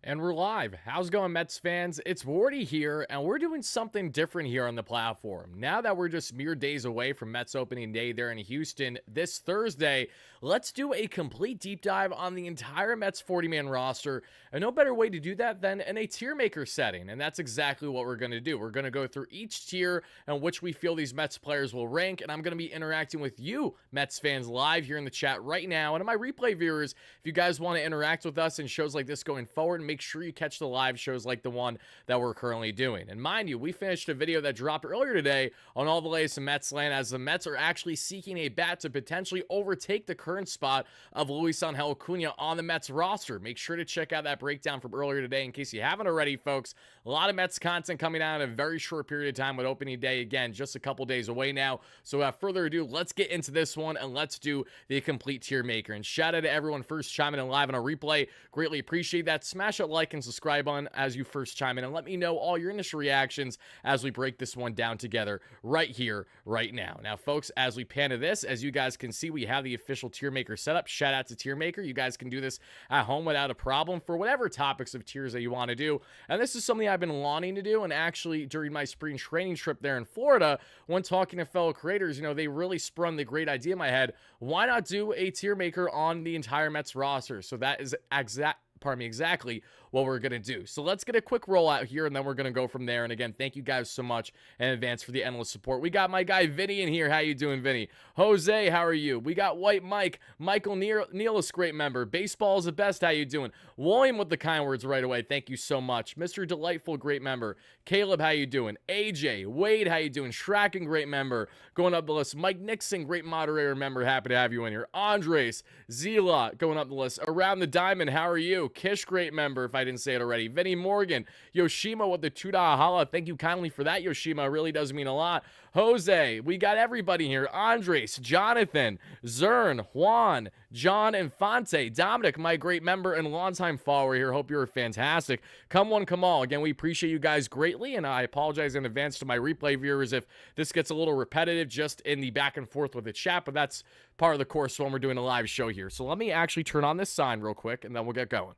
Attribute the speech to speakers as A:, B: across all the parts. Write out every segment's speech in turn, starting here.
A: And we're live. How's it going, Mets fans? It's Wardy here, and we're doing something different here on the platform. Now that we're just mere days away from Mets opening day there in Houston this Thursday, let's do a complete deep dive on the entire Mets 40-man roster. And no better way to do that than in a tier maker setting. And that's exactly what we're going to do. We're going to go through each tier and which we feel these Mets players will rank. And I'm going to be interacting with you, Mets fans, live here in the chat right now. And to my replay viewers, if you guys want to interact with us in shows like this going forward, make sure you catch the live shows like the one that we're currently doing. And mind you, we finished a video that dropped earlier today on all the latest in Mets land, as the Mets are actually seeking a bat to potentially overtake the current spot of Luis Angel Acuna on the Mets roster. Make sure to check out that breakdown from earlier today in case you haven't already, folks. A lot of Mets content coming out in a very short period of time with opening day, again, just a couple days away now. So without further ado, let's get into this one and let's do the complete tier maker. And shout out to everyone first chiming in live on our replay. Greatly appreciate that. Smash that like and subscribe on as you first chime in, and let me know all your initial reactions as we break this one down together right here, right now. Now, folks, as we pan to this, as you guys can see, we have the official tier maker setup. Shout out to tier maker. You guys can do this at home without a problem for whatever topics of tiers that you want to do. And this is something I've been wanting to do, and actually during my spring training trip there in Florida, when talking to fellow creators, you know, they really sprung the great idea in my head. Why not do a tier maker on the entire Mets roster? So that is exactly what we're going to do. So let's get a quick rollout here, and then we're going to go from there. And again, thank you guys so much in advance for the endless support. We got my guy Vinny in here. How you doing, Vinny? Jose, how are you? We got White Mike, Michael Nealis, great member. Baseball is the best. How you doing? William with the kind words right away. Thank you so much. Mr. Delightful, great member. Caleb, how you doing? AJ, Wade, how you doing? Shracken, great member. Going up the list. Mike Nixon, great moderator member. Happy to have you in here. Andres, Zila, going up the list. Around the Diamond, how are you? Kish, great member, if I didn't say it already. Vinny Morgan, Yoshima with the $2 holla. Thank you kindly for that, Yoshima. It really does mean a lot. Jose, we got everybody here. Andres, Jonathan, Zern, Juan, John Infante, Dominic, my great member and longtime follower here. Hope you're fantastic. Come one, come all. Again, we appreciate you guys greatly, and I apologize in advance to my replay viewers if this gets a little repetitive just in the back and forth with the chat, but that's part of the course when we're doing a live show here. So let me actually turn on this sign real quick, and then we'll get going.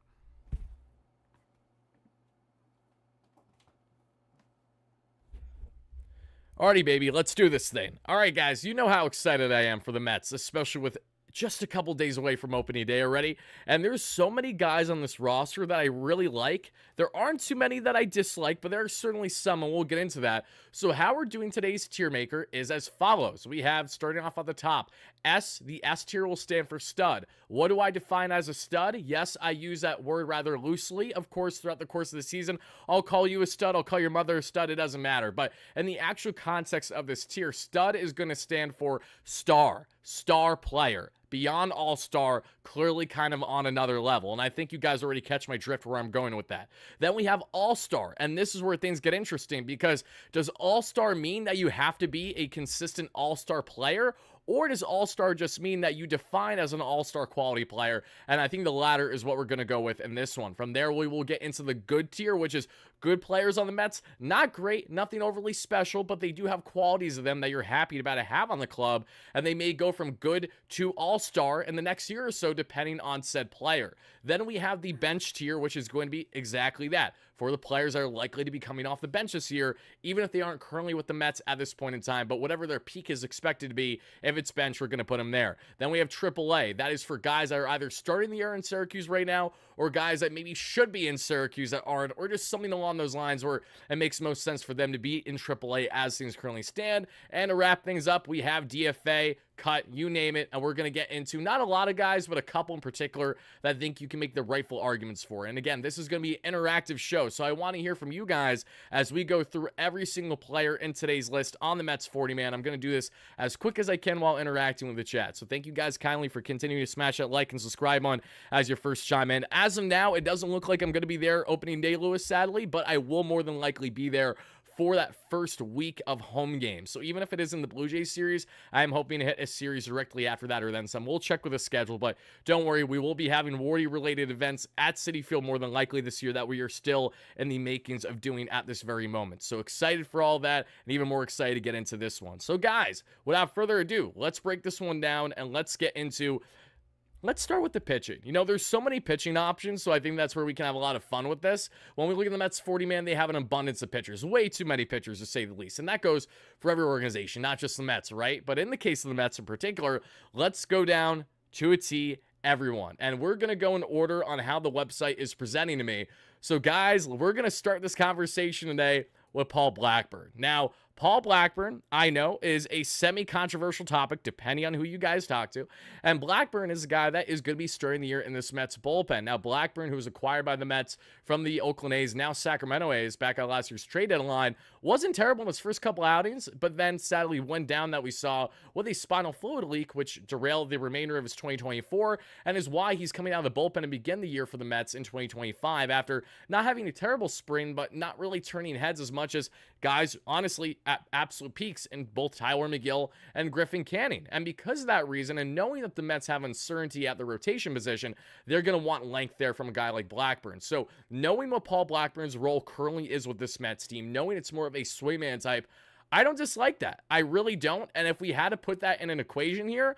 A: Alrighty, baby, let's do this thing. All right, guys, you know how excited I am for the Mets, especially with just a couple days away from opening day already. And there's so many guys on this roster that I really like. There aren't too many that I dislike, but there are certainly some, and we'll get into that. So how we're doing today's tier maker is as follows. We have, starting off at the top, S. The S tier will stand for stud. What do I define as a stud? Yes, I use that word rather loosely. Of course, throughout the course of the season, I'll call you a stud, I'll call your mother a stud, it doesn't matter. But in the actual context of this tier, stud is going to stand for star player. Beyond all-star, clearly kind of on another level. And I think you guys already catch my drift where I'm going with that. Then we have all-star. And this is where things get interesting, because does all-star mean that you have to be a consistent all-star player? Or does all-star just mean that you define as an all-star quality player? And I think the latter is what we're going to go with in this one. From there, we will get into the good tier, which is good players on the Mets. Not great, nothing overly special, but they do have qualities of them that you're happy about to have on the club. And they may go from good to all-star in the next year or so, depending on said player. Then we have the bench tier, which is going to be exactly that, for the players that are likely to be coming off the bench this year, even if they aren't currently with the Mets at this point in time. But whatever their peak is expected to be, if it's bench, we're going to put them there. Then we have AAA. That is for guys that are either starting the year in Syracuse right now, or guys that maybe should be in Syracuse that aren't, or just something along those lines where it makes most sense for them to be in AAA as things currently stand. And to wrap things up, we have DFA, cut, you name it, and we're going to get into not a lot of guys, but a couple in particular that I think you can make the rightful arguments for. And again, this is going to be an interactive show, so I want to hear from you guys as we go through every single player in today's list on the Mets 40 man. I'm going to do this as quick as I can while interacting with the chat. So thank you guys kindly for continuing to smash that like and subscribe on as your first chime in. As of now, it doesn't look like I'm going to be there opening day, Lewis, sadly, but I will more than likely be there for that first week of home games. So even if it is in the Blue Jays series, I'm hoping to hit a series directly after that or then some. We'll check with the schedule, but don't worry, we will be having Wardy-related events at Citi Field more than likely this year that we are still in the makings of doing at this very moment. So excited for all that, and even more excited to get into this one. So guys, without further ado, let's break this one down and let's get into Let's start with the pitching. There's so many pitching options, so I think that's where we can have a lot of fun with this. When we look at the Mets 40-man, they have an abundance of pitchers, way too many pitchers to say the least. And that goes for every organization, not just the Mets, right? But in the case of the Mets in particular, let's go down to a T, everyone. And we're going to go in order on how the website is presenting to me. So guys, we're going to start this conversation today with Paul Blackburn. Now, Paul Blackburn, I know, is a semi-controversial topic, depending on who you guys talk to. And Blackburn is a guy that is going to be starting the year in this Mets bullpen. Now, Blackburn, who was acquired by the Mets from the Oakland A's, now Sacramento A's, back on last year's trade deadline, wasn't terrible in his first couple outings, but then sadly went down that we saw with a spinal fluid leak, which derailed the remainder of his 2024, and is why he's coming out of the bullpen to begin the year for the Mets in 2025 after not having a terrible spring, but not really turning heads as much as guys, honestly, at absolute peaks in both Tyler McGill and Griffin Canning. And because of that reason, and knowing that the Mets have uncertainty at the rotation position, they're going to want length there from a guy like Blackburn. So knowing what Paul Blackburn's role currently is with this Mets team, knowing it's more of a swingman type, I don't dislike that. I really don't. And if we had to put that in an equation here,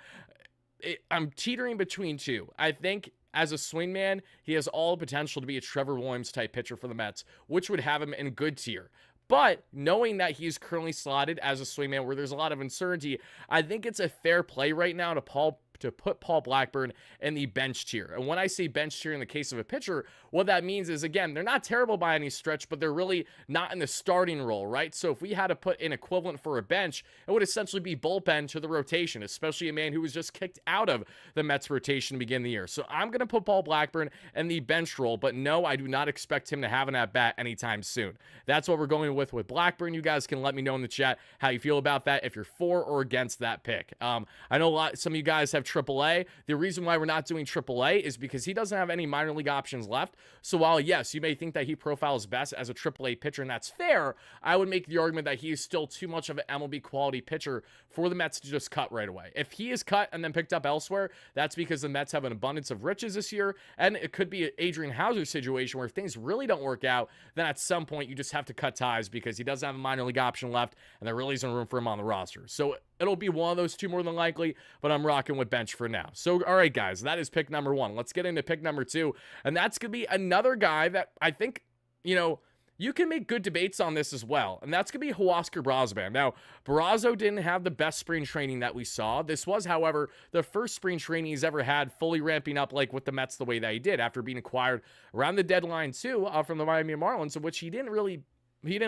A: I'm teetering between two. I think as a swingman, he has all the potential to be a Trevor Williams type pitcher for the Mets, which would have him in good tier. But knowing that he's currently slotted as a swingman where there's a lot of uncertainty, I think it's a fair play right now to put Paul Blackburn in the bench tier. And when I say bench tier in the case of a pitcher, what that means is, again, they're not terrible by any stretch, but they're really not in the starting role, right? So if we had to put an equivalent for a bench, it would essentially be bullpen to the rotation, especially a man who was just kicked out of the Mets rotation to begin the year. So I'm going to put Paul Blackburn in the bench role, but no, I do not expect him to have an at-bat anytime soon. That's what we're going with Blackburn. You guys can let me know in the chat how you feel about that, if you're for or against that pick. I know some of you guys have AAA. The reason why we're not doing AAA is because he doesn't have any minor league options left. So while, yes, you may think that he profiles best as a AAA pitcher, and that's fair, I would make the argument that he is still too much of an MLB quality pitcher for the Mets to just cut right away. If he is cut and then picked up elsewhere, that's because the Mets have an abundance of riches this year, and it could be an Adrian Hauser situation where if things really don't work out, then at some point you just have to cut ties because he doesn't have a minor league option left, and there really isn't room for him on the roster. So it'll be one of those two more than likely, but I'm rocking with bench for now. So, all right, guys, that is pick number one. Let's get into pick number two, and that's going to be another guy that I think, you can make good debates on this as well, and that's going to be Huascar Brosban. Now, Barrazo didn't have the best spring training that we saw. This was, however, the first spring training he's ever had fully ramping up like with the Mets the way that he did after being acquired around the deadline too from the Miami Marlins, in which he didn't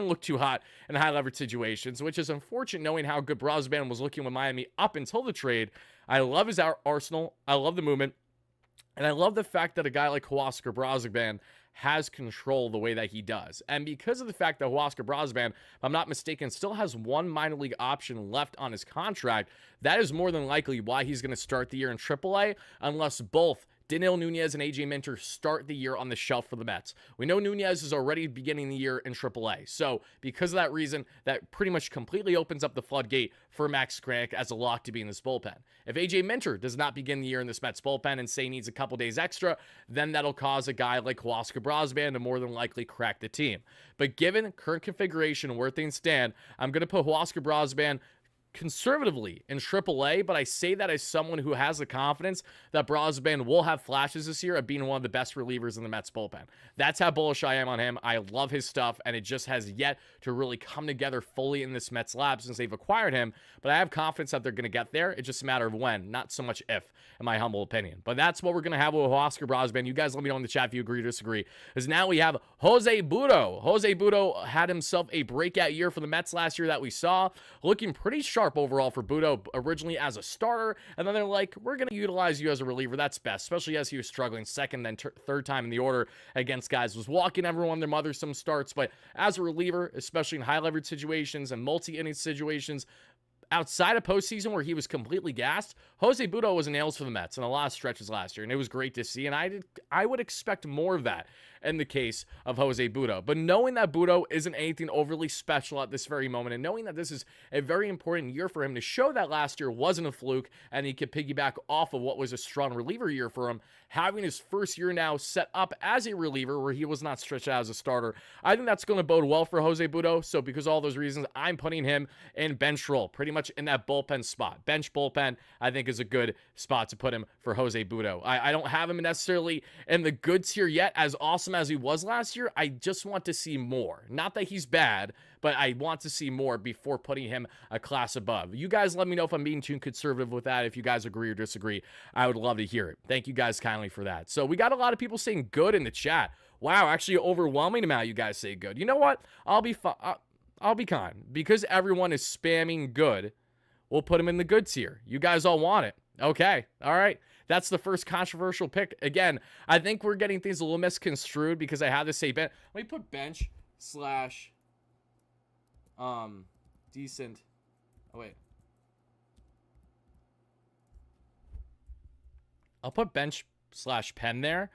A: look too hot in high leverage situations, which is unfortunate knowing how good Brosban was looking with Miami up until the trade. I love his arsenal. I love the movement. And I love the fact that a guy like Huascar Brosban has control the way that he does. And because of the fact that Huascar Brosban, if I'm not mistaken, still has one minor league option left on his contract, that is more than likely why he's going to start the year in AAA, unless both Danilo Nunez and AJ Minter start the year on the shelf for the Mets. We know Nunez is already beginning the year in AAA. So because of that reason, that pretty much completely opens up the floodgate for Max Kranick as a lock to be in this bullpen. If AJ Minter does not begin the year in this Mets bullpen and say needs a couple days extra, then that'll cause a guy like Huascar Brosban to more than likely crack the team. But given current configuration and where things stand, I'm going to put Huascar Brosban conservatively in AAA, but I say that as someone who has the confidence that Brosban will have flashes this year of being one of the best relievers in the Mets bullpen. That's how bullish I am on him. I love his stuff, and it just has yet to really come together fully in this Mets lab since they've acquired him, but I have confidence that they're going to get there. It's just a matter of when, not so much if, in my humble opinion. But that's what we're going to have with Huascar Brosban. You guys let me know in the chat if you agree or disagree, because now we have Jose Butto. Jose Butto had himself a breakout year for the Mets last year that we saw, looking pretty sharp overall for Butto, originally as a starter, and then they're like, we're going to utilize you as a reliever. That's best, especially as he was struggling second, then third time in the order against guys, was walking everyone, their mother some starts, but as a reliever, especially in high leverage situations and multi-inning situations, outside of postseason where he was completely gassed, Jose Butto was nails for the Mets in a lot of stretches last year, and it was great to see, and I would expect more of that in the case of Jose Butto. But knowing that Butto isn't anything overly special at this very moment, and knowing that this is a very important year for him to show that last year wasn't a fluke, and he could piggyback off of what was a strong reliever year for him, having his first year now set up as a reliever where he was not stretched out as a starter. I think that's going to bode well for Jose Butto. So because of all those reasons, I'm putting him in bench role, pretty much in that bullpen spot. Bench bullpen, I think, is a good spot to put him for Jose Butto. I don't have him necessarily in the good tier yet, as awesome as he was last year. I just want to see more. Not that he's bad, but I want to see more before putting him a class above. You guys let me know if I'm being too conservative with that. If you guys agree or disagree, I would love to hear it. Thank you guys kindly for that. So we got a lot of people saying good in the chat. Wow, actually overwhelming amount you guys say good. You know what? I'll be kind. Because everyone is spamming good, we'll put him in the good tier. You guys all want it. Okay. All right. That's the first controversial pick. Again, I think we're getting things a little misconstrued because I had to say bench. Let me put bench slash decent. Oh, wait. I'll put bench slash pen there.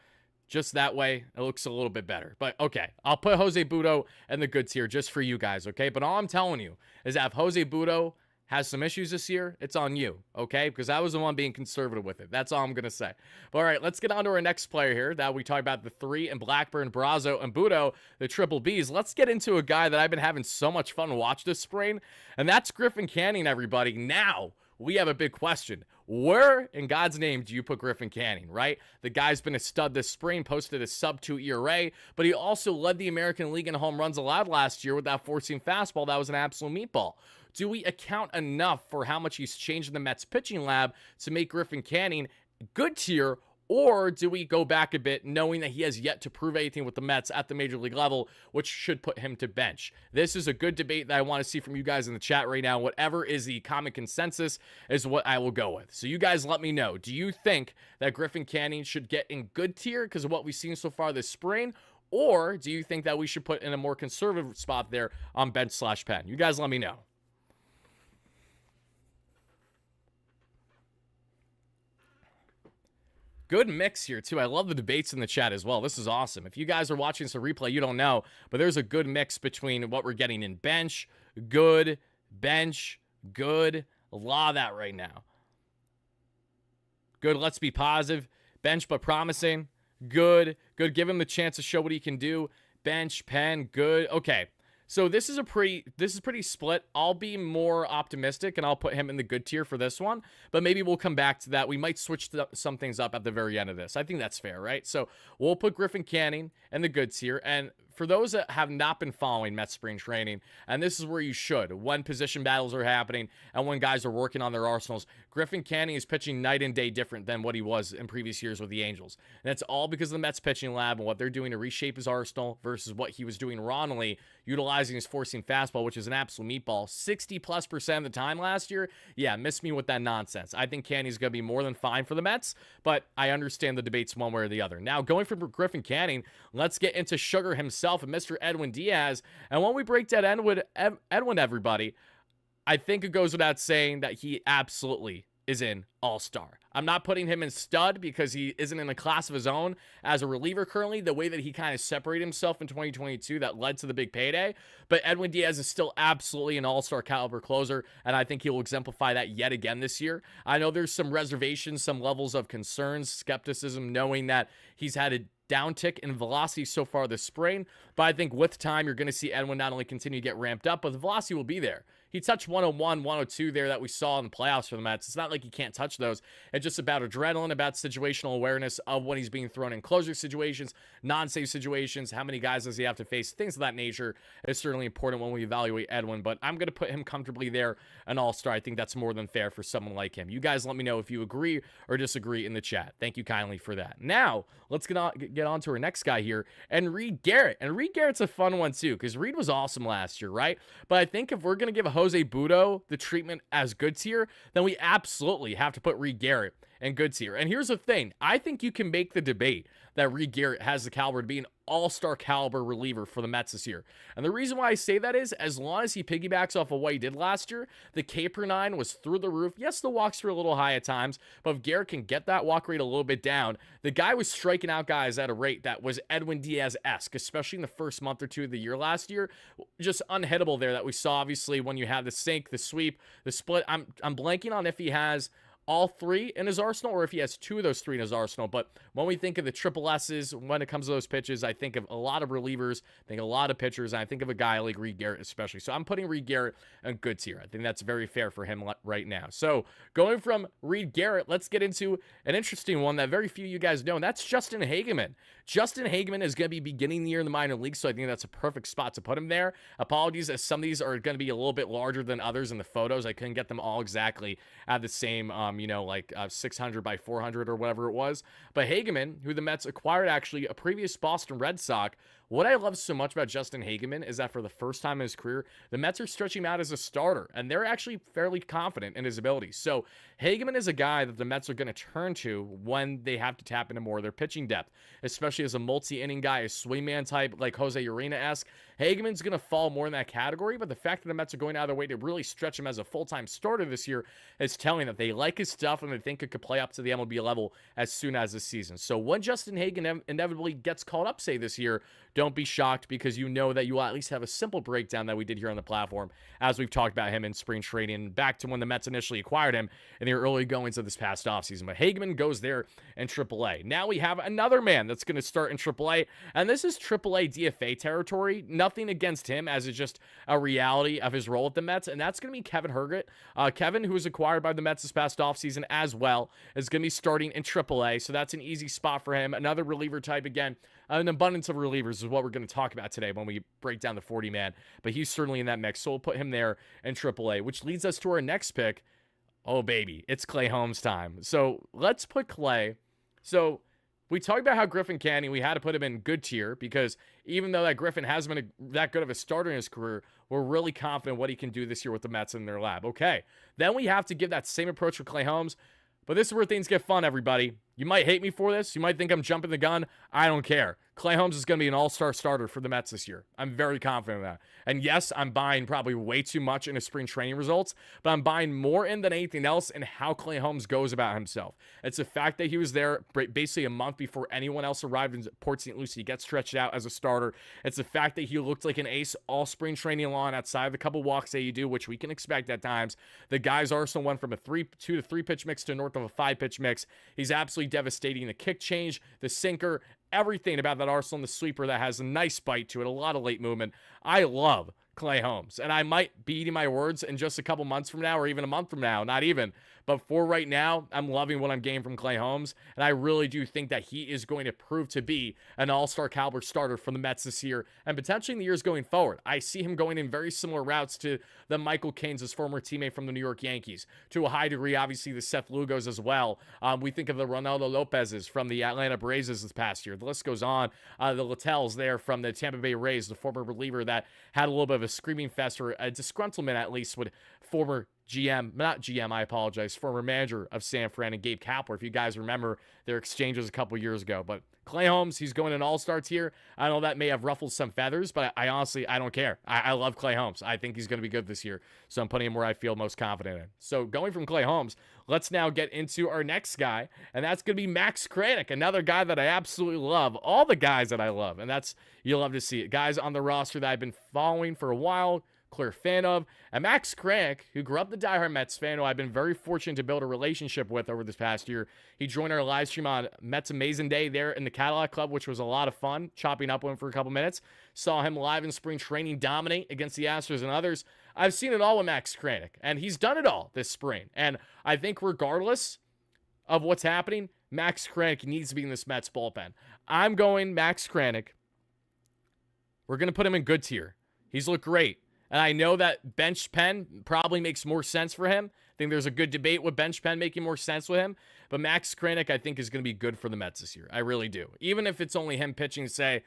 A: Just that way, it looks a little bit better. But, okay, I'll put Jose Butto in the good tier just for you guys, okay? But all I'm telling you is that if Jose Butto has some issues this year, it's on you, okay? Because I was the one being conservative with it. That's all I'm going to say. But, all right, let's get on to our next player here. That we talked about the 3 and Blackburn, Brazo, and Butto, the triple Bs. Let's get into a guy that I've been having so much fun to watch this spring, and that's Griffin Canning, everybody. Now, we have a big question. Where in God's name do you put Griffin Canning, right? The guy's been a stud this spring, posted a sub-2 ERA, but he also led the American League in home runs allowed last year with that 4-seam fastball. That was an absolute meatball. Do we account enough for how much he's changed in the Mets pitching lab to make Griffin Canning good tier, or do we go back a bit knowing that he has yet to prove anything with the Mets at the major league level, which should put him to bench? This is a good debate that I want to see from you guys in the chat right now. Whatever is the common consensus is what I will go with. So you guys let me know. Do you think that Griffin Canning should get in good tier because of what we've seen so far this spring? Or do you think that we should put in a more conservative spot there on bench slash pen? You guys let me know. Good mix here, too. I love the debates in the chat as well. This is awesome. If you guys are watching some replay, you don't know, but there's a good mix between what we're getting in bench, good, bench, good. A lot of that right now. Good, let's be positive. Bench, but promising. Good, good. Give him the chance to show what he can do. Bench, pen, good. Okay. So this is pretty split. I'll be more optimistic and I'll put him in the good tier for this one, but maybe we'll come back to that. We might switch some things up at the very end of this. I think that's fair, right? So we'll put Griffin Canning in the good tier. And for those that have not been following Mets spring training, and this is where you should, when position battles are happening and when guys are working on their arsenals, Griffin Canning is pitching night and day different than what he was in previous years with the Angels. And that's all because of the Mets pitching lab and what they're doing to reshape his arsenal versus what he was doing wrongly, utilizing his four-seam fastball, which is an absolute meatball, 60+% of the time last year. Yeah, miss me with that nonsense. I think Canning's going to be more than fine for the Mets, but I understand the debates one way or the other. Now, going from Griffin Canning, let's get into Sugar himself and Mr. Edwin Diaz. And when we break down Edwin, everybody, I think it goes without saying that he absolutely is in all-star. I'm not putting him in stud because he isn't in a class of his own as a reliever currently, the way that he kind of separated himself in 2022 that led to the big payday. But Edwin Diaz is still absolutely an all-star caliber closer, and I think he will exemplify that yet again this year. I know there's some reservations, some levels of concerns, skepticism, knowing that he's had a downtick in velocity so far this spring, but I think with time you're going to see Edwin not only continue to get ramped up, but the velocity will be there. He touched 101, 102 there that we saw in the playoffs for the Mets. It's not like he can't touch those. It's just about adrenaline, about situational awareness of when he's being thrown in closer situations, non-safe situations, how many guys does he have to face, things of that nature is certainly important when we evaluate Edwin, but I'm going to put him comfortably there an all-star. I think that's more than fair for someone like him. You guys let me know if you agree or disagree in the chat. Thank you kindly for that. Now, let's get on to our next guy here, and Reed Garrett. And Reed Garrett's a fun one too, because Reed was awesome last year, right? But I think if we're going to give Jose Butto the treatment as good tier, then we absolutely have to put Reed Garrett in good tier. And here's the thing. I think you can make the debate that Reed Garrett has the caliber to be an all-star caliber reliever for the Mets this year. And the reason why I say that is, as long as he piggybacks off of what he did last year, the K/9 was through the roof. Yes, the walks were a little high at times, but if Garrett can get that walk rate a little bit down, the guy was striking out guys at a rate that was Edwin Diaz-esque, especially in the first month or two of the year last year. Just unhittable there that we saw, obviously, when you have the sink, the sweep, the split. I'm blanking on if he has all three in his arsenal, or if he has two of those three in his arsenal. But when we think of the triple S's, when it comes to those pitches, I think of a lot of relievers, I think a lot of pitchers, and I think of a guy like Reed Garrett especially. So I'm putting Reed Garrett in good tier. I think that's very fair for him right now. So going from Reed Garrett, let's get into an interesting one that very few of you guys know, and that's Justin Hageman. Justin Hageman is going to be beginning the year in the minor leagues, so I think that's a perfect spot to put him there. Apologies as some of these are going to be a little bit larger than others in the photos. I couldn't get them all exactly at the same, 600 by 400 or whatever it was. But Hageman, who the Mets acquired actually, a previous Boston Red Sox, what I love so much about Justin Hageman is that for the first time in his career, the Mets are stretching him out as a starter, and they're actually fairly confident in his abilities. So Hageman is a guy that the Mets are going to turn to when they have to tap into more of their pitching depth, especially as a multi-inning guy, a swingman type like Jose Urena-esque. Hageman's going to fall more in that category, but the fact that the Mets are going out of their way to really stretch him as a full-time starter this year is telling that they like his stuff and they think it could play up to the MLB level as soon as this season. So when Justin Hageman inevitably gets called up, say, this year, don't be shocked, because you know that you will at least have a simple breakdown that we did here on the platform as we've talked about him in spring training back to when the Mets initially acquired him in the early goings of this past offseason. But Hageman goes there in AAA. Now we have another man that's going to start in AAA, and this is AAA DFA territory. Nothing against him, as it's just a reality of his role at the Mets, and that's going to be Kevin Herget. Kevin, who was acquired by the Mets this past offseason as well, is going to be starting in AAA, so that's an easy spot for him. Another reliever type, again, an abundance of relievers is what we're going to talk about today when we break down the 40-man, but he's certainly in that mix, so we'll put him there in AAA, which leads us to our next pick. Oh, baby, it's Clay Holmes time. So let's put Clay. So we talked about how Griffin Canning, we had to put him in good tier, because even though that Griffin hasn't been that good of a starter in his career, we're really confident what he can do this year with the Mets in their lab. Okay, then we have to give that same approach for Clay Holmes. But this is where things get fun, everybody. You might hate me for this. You might think I'm jumping the gun. I don't care. Clay Holmes is going to be an all-star starter for the Mets this year. I'm very confident of that. And yes, I'm buying probably way too much in his spring training results, but I'm buying more in than anything else in how Clay Holmes goes about himself. It's the fact that he was there basically a month before anyone else arrived in Port St. Lucie. He gets stretched out as a starter. It's the fact that he looked like an ace all spring training long outside of the couple walks that you do, which we can expect at times. The guy's arsenal went from a 2 to 3 pitch mix to north of a 5 pitch mix. He's absolutely devastating. The kick change, the sinker, everything about that arsenal, and the sweeper that has a nice bite to it, a lot of late movement. I love Clay Holmes, and I might be eating my words in just a couple months from now, or even a month from now, not even. But for right now, I'm loving what I'm getting from Clay Holmes, and I really do think that he is going to prove to be an all-star caliber starter for the Mets this year, and potentially in the years going forward. I see him going in very similar routes to the Michael Caines, his former teammate from the New York Yankees. To a high degree, obviously, the Seth Lugos as well. We think of the Ronaldo Lopez's from the Atlanta Braves this past year. The list goes on. The Littells there from the Tampa Bay Rays, the former reliever that had a little bit of a screaming fest, or a disgruntlement at least, with former former manager of San Fran, and Gabe Kapler, if you guys remember their exchanges a couple years ago. But Clay Holmes, he's going in all-star tier. I know that may have ruffled some feathers, but I honestly, I don't care. I love Clay Holmes. I think he's going to be good this year, so I'm putting him where I feel most confident in. So going from Clay Holmes, let's now get into our next guy, and that's going to be Max Kranick, another guy that I absolutely love. All the guys that I love, and that's, you'll love to see it. Guys on the roster that I've been following for a while, clear fan of. And Max Kranick, who grew up the diehard Mets fan, who I've been very fortunate to build a relationship with over this past year. He joined our live stream on Mets Amazing Day there in the Cadillac Club, which was a lot of fun, chopping up with him for a couple minutes. Saw him live in spring training dominate against the Astros and others. I've seen it all with Max Kranick, and he's done it all this spring. And I think regardless of what's happening, Max Kranick needs to be in this Mets bullpen. I'm going Max Kranick. We're going to put him in good tier. He's looked great. And I know that bench pen probably makes more sense for him. I think there's a good debate with bench pen making more sense with him. But Max Kranick, I think, is going to be good for the Mets this year. I really do. Even if it's only him pitching, say,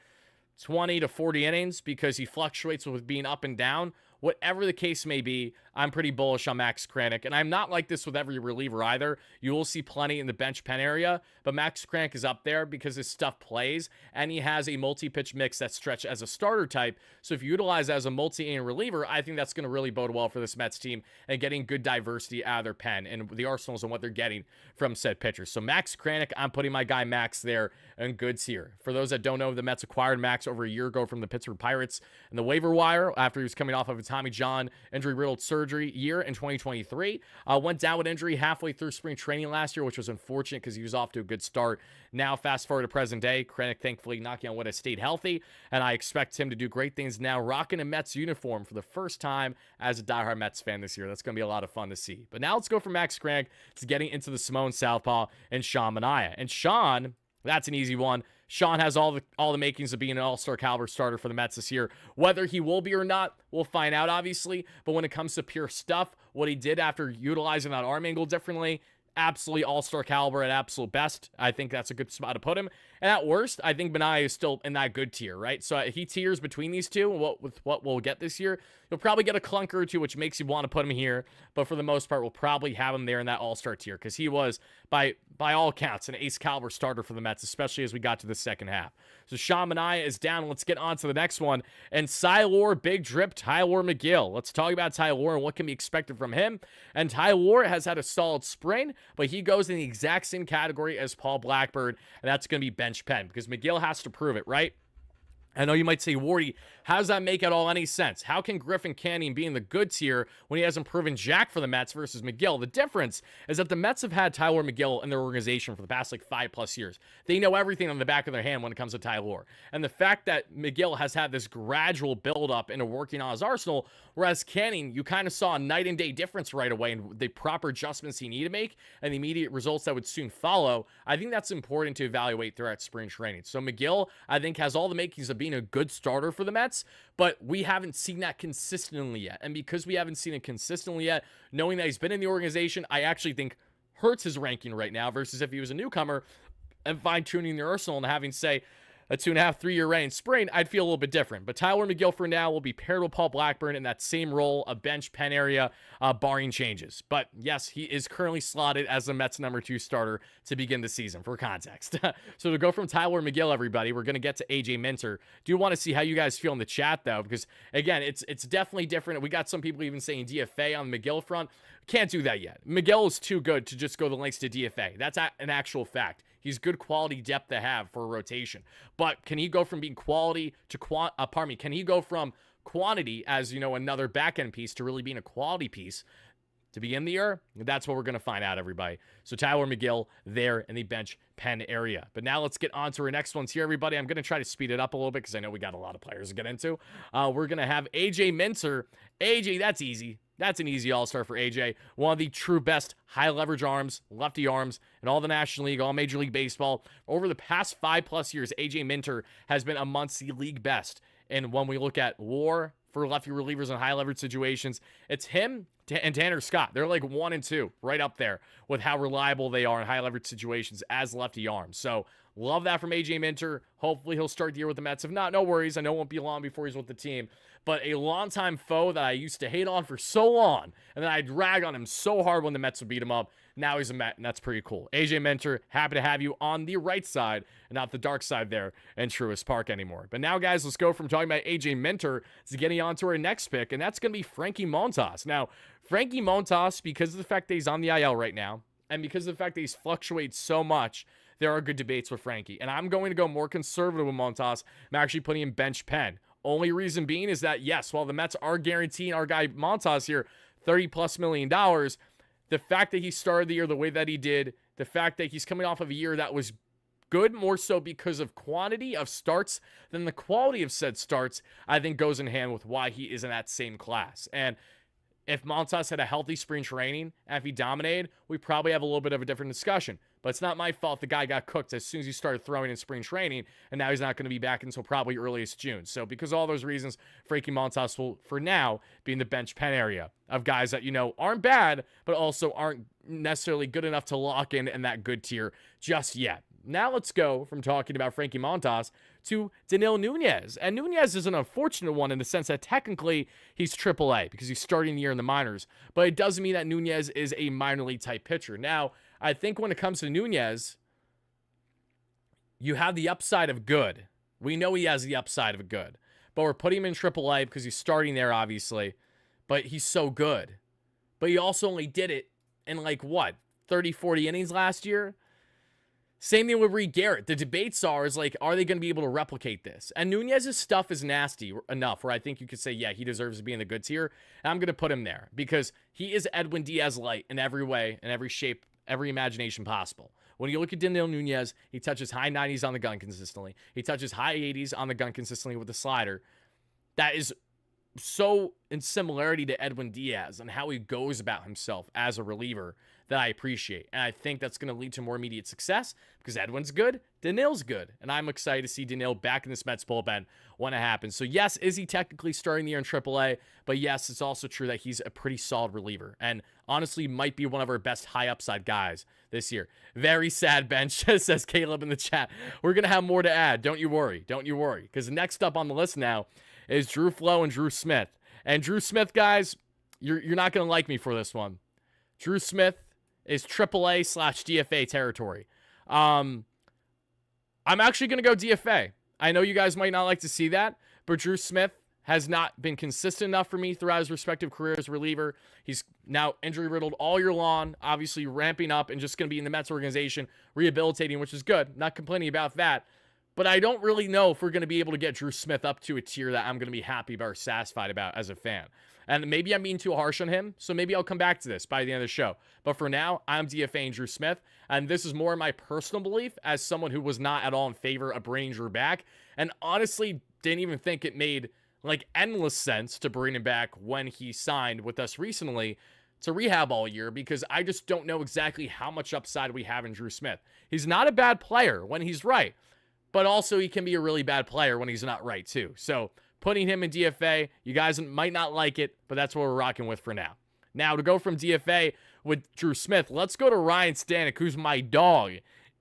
A: 20 to 40 innings, because he fluctuates with being up and down. Whatever the case may be, I'm pretty bullish on Max Kranick. And I'm not like this with every reliever either. You will see plenty in the bench pen area, but Max Kranick is up there because his stuff plays, and he has a multi-pitch mix that's stretched as a starter type. So if you utilize that as a multi-inning reliever, I think that's going to really bode well for this Mets team and getting good diversity out of their pen and the arsenals and what they're getting from said pitchers. So Max Kranick, I'm putting my guy Max there in good tier. For those that don't know, the Mets acquired Max over a year ago from the Pittsburgh Pirates and the waiver wire after he was coming off of a Tommy John injury-riddled surgery year in 2023. Went down with injury halfway through spring training last year, which was unfortunate because he was off to a good start. Now, fast forward to present day, Krennic thankfully knocking on wood has stayed healthy, and I expect him to do great things now, rocking a Mets uniform for the first time as a diehard Mets fan this year. That's going to be a lot of fun to see. But now let's go from Max Krennic to getting into the Simone Southpaw and Sean Manaea. And Sean, that's an easy one. Sean has all the makings of being an all-star caliber starter for the Mets this year. Whether he will be or not, we'll find out, obviously. But when it comes to pure stuff, what he did after utilizing that arm angle differently, absolutely all-star caliber at absolute best. I think that's a good spot to put him. And at worst, I think Manaea is still in that good tier, right? So he tiers between these two. With what we'll get this year, you'll probably get a clunker or two, which makes you want to put him here. But for the most part, we'll probably have him there in that all-star tier because he was, by all accounts, an ace caliber starter for the Mets, especially as we got to the second half. So Sean Manaea is down. Let's get on to the next one. And Tylor, big drip, Tylor Megill. Let's talk about Tylor and what can be expected from him. And Tylor has had a solid spring, but he goes in the exact same category as Paul Blackburn, and that's going to be bench pen because Megill has to prove it, right? I know you might say, Wardy, how does that make at all any sense? How can Griffin Canning be in the good tier when he hasn't proven jack for the Mets versus Megill? The difference is that the Mets have had Tylor Megill in their organization for the past 5+ years. They know everything on the back of their hand when it comes to Tylor. And the fact that Megill has had this gradual build-up into working on his arsenal, whereas Canning, you kind of saw a night and day difference right away in the proper adjustments he needed to make and the immediate results that would soon follow. I think that's important to evaluate throughout spring training. So Megill, I think, has all the makings of being a good starter for the Mets, but we haven't seen that consistently yet. And because we haven't seen it consistently yet, knowing that he's been in the organization, I actually think hurts his ranking right now versus if he was a newcomer and fine-tuning the arsenal and having, say, a 2.5, 3-year reign spring, I'd feel a little bit different. But Tylor Megill for now will be paired with Paul Blackburn in that same role, a bench pen area, barring changes. But yes, he is currently slotted as the Mets #2 starter to begin the season, for context. So to go from Tylor Megill, everybody, we're going to get to AJ Minter. Do want to see how you guys feel in the chat, though, because, again, it's definitely different. We got some people even saying DFA on the Megill front. Can't do that yet. Megill is too good to just go the lengths to DFA. That's an actual fact. He's good quality depth to have for a rotation. But can he go from being quality to can he go from quantity as, another back-end piece to really being a quality piece to begin the year? That's what we're going to find out, everybody. So Tylor Megill there in the bench pen area. But now let's get on to our next ones here, everybody. I'm going to try to speed it up a little bit because I know we got a lot of players to get into. We're going to have AJ Minter. AJ, that's easy. That's an easy all-star for AJ. One of the true best high-leverage arms, lefty arms, in all the National League, all Major League Baseball. Over the past 5+ years, AJ Minter has been amongst the league best. And when we look at WAR for lefty relievers in high-leverage situations, it's him and Tanner Scott. They're like 1 and 2, right up there with how reliable they are in high-leverage situations as lefty arms. So love that from AJ Minter. Hopefully he'll start the year with the Mets. If not, no worries. I know it won't be long before he's with the team. But a longtime foe that I used to hate on for so long, and then I drag on him so hard when the Mets would beat him up. Now he's a Met, and that's pretty cool. AJ Minter, happy to have you on the right side and not the dark side there in Truist Park anymore. But now, guys, let's go from talking about AJ Minter to getting on to our next pick, and that's going to be Frankie Montas. Now, Frankie Montas, because of the fact that he's on the IL right now, and because of the fact that he's fluctuated so much, there are good debates with Frankie. And I'm going to go more conservative with Montas. I'm actually putting him bench pen. Only reason being is that, yes, while the Mets are guaranteeing our guy Montas here $30+ million, the fact that he started the year the way that he did, the fact that he's coming off of a year that was good more so because of quantity of starts than the quality of said starts, I think goes in hand with why he is in that same class. And if Montas had a healthy spring training and if he dominated, we probably have a little bit of a different discussion. But it's not my fault the guy got cooked as soon as he started throwing in spring training, and now he's not going to be back until probably earliest June. So because of all those reasons, Frankie Montas will, for now, be in the bench pen area of guys that, aren't bad, but also aren't necessarily good enough to lock in that good tier just yet. Now let's go from talking about Frankie Montas to Danil Nunez. And Nunez is an unfortunate one in the sense that technically he's AAA because he's starting the year in the minors. But it doesn't mean that Nunez is a minor league type pitcher. Now, I think when it comes to Nunez, you have the upside of good. We know he has the upside of good. But we're putting him in AAA because he's starting there, obviously. But he's so good. But he also only did it in 30, 40 innings last year. Same thing with Reed Garrett. The debates is like, are they going to be able to replicate this? And Nunez's stuff is nasty enough where I think you could say, yeah, he deserves to be in the good tier. And I'm going to put him there because he is Edwin Diaz light in every way, in every shape, every imagination possible. When you look at Daniel Nunez, he touches high 90s on the gun consistently. He touches high 80s on the gun consistently with the slider. That is so in similarity to Edwin Diaz and how he goes about himself as a reliever that I appreciate. And I think that's going to lead to more immediate success because Edwin's good, Danil's good. And I'm excited to see Danil back in this Mets bullpen when it happens. So yes, is he technically starting the year in AAA? But yes, it's also true that he's a pretty solid reliever. And honestly, might be one of our best high upside guys this year. Very sad bench, says Caleb in the chat. We're going to have more to add. Don't you worry. Don't you worry. Because next up on the list now is Drew Flo and Drew Smith. And Drew Smith, guys, you're not going to like me for this one. Drew Smith is AAA/DFA territory. I'm actually going to go DFA. I know you guys might not like to see that, but Drew Smith has not been consistent enough for me throughout his respective career as a reliever. He's now injury-riddled all year long, obviously ramping up and just going to be in the Mets organization, rehabilitating, which is good. Not complaining about that. But I don't really know if we're going to be able to get Drew Smith up to a tier that I'm going to be happy about or satisfied about as a fan. And maybe I'm being too harsh on him, so maybe I'll come back to this by the end of the show. But for now, I'm DFAing Drew Smith, and this is more my personal belief as someone who was not at all in favor of bringing Drew back, and honestly didn't even think it made like endless sense to bring him back when he signed with us recently to rehab all year, because I just don't know exactly how much upside we have in Drew Smith. He's not a bad player when he's right, but also he can be a really bad player when he's not right too. So putting him in DFA, you guys might not like it, but that's what we're rocking with for now. Now, to go from DFA with Drew Smith, let's go to Ryan Stanek, who's my dog.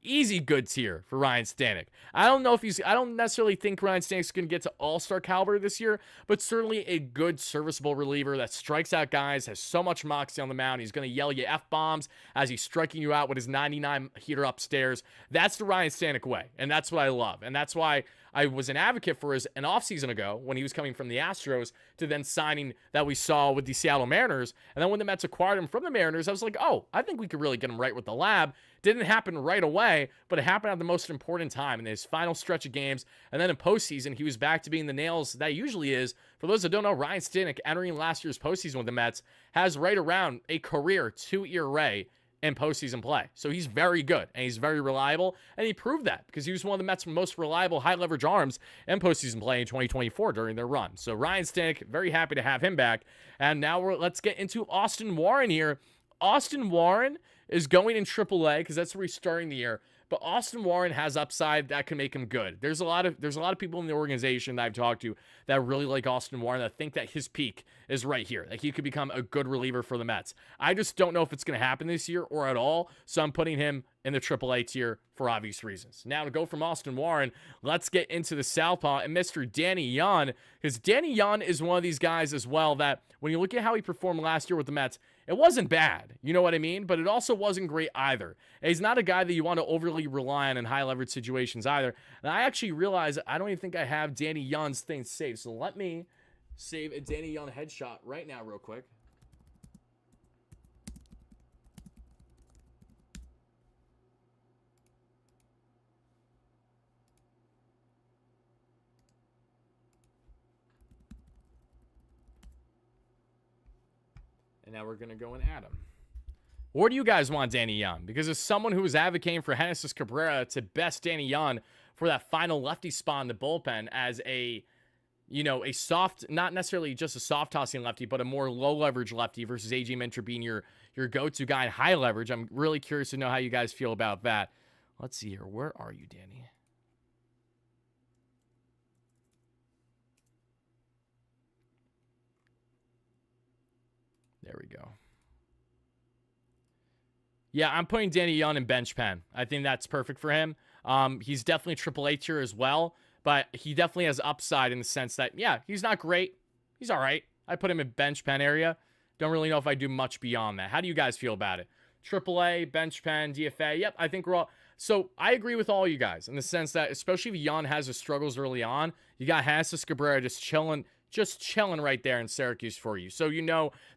A: Easy good tier for Ryan Stanek. I don't necessarily think Ryan Stanek's going to get to all-star caliber this year, but certainly a good serviceable reliever that strikes out guys, has so much moxie on the mound. He's going to yell you F-bombs as he's striking you out with his 99 heater upstairs. That's the Ryan Stanek way, and that's what I love. And that's why I was an advocate for an offseason ago when he was coming from the Astros to then signing that we saw with the Seattle Mariners. And then when the Mets acquired him from the Mariners, I was like, oh, I think we could really get him right with the lab. Didn't happen right away, but it happened at the most important time in his final stretch of games. And then in postseason, he was back to being the nails that he usually is. For those that don't know, Ryan Stanek, entering last year's postseason with the Mets, has right around a career 2 ERA in postseason play. So he's very good, and he's very reliable, and he proved that because he was one of the Mets' most reliable high-leverage arms in postseason play in 2024 during their run. So Ryan Stanek, very happy to have him back. And now let's get into Austin Warren here. Austin Warren is going in AAA because that's where he's starting the year. But Austin Warren has upside that can make him good. There's a lot of people in the organization that I've talked to that really like Austin Warren, that think that his peak is right here, that he could become a good reliever for the Mets. I just don't know if it's going to happen this year or at all, so I'm putting him in the AAA tier for obvious reasons. Now, to go from Austin Warren, let's get into the southpaw and Mr. Danny Yon, because Danny Yon is one of these guys as well that when you look at how he performed last year with the Mets, it wasn't bad, you know what I mean? But it also wasn't great either. And he's not a guy that you want to overly rely on in high leverage situations either. And I actually realize I don't even think I have Danny Yon's thing saved. So let me save a Danny Yon headshot right now real quick. And now we're going to go and add him. Or do you guys want Danny Yon? Because as someone who was advocating for Genesis Cabrera to best Danny Yon for that final lefty spot in the bullpen as a soft, not necessarily just a soft tossing lefty, but a more low leverage lefty versus AJ Minter being your go-to guy in high leverage. I'm really curious to know how you guys feel about that. Let's see here. Where are you, Danny? There we go. Yeah, I'm putting Danny Yon in bench pen. I think that's perfect for him. He's definitely AAA tier as well, but he definitely has upside in the sense that, yeah, he's not great. He's all right. I put him in bench pen area. Don't really know if I do much beyond that. How do you guys feel about it? AAA, bench pen, DFA. Yep, I think we're all... So I agree with all you guys in the sense that, especially if Yon has his struggles early on, you got Genesis Cabrera just chilling just chilling right there in Syracuse for you. So,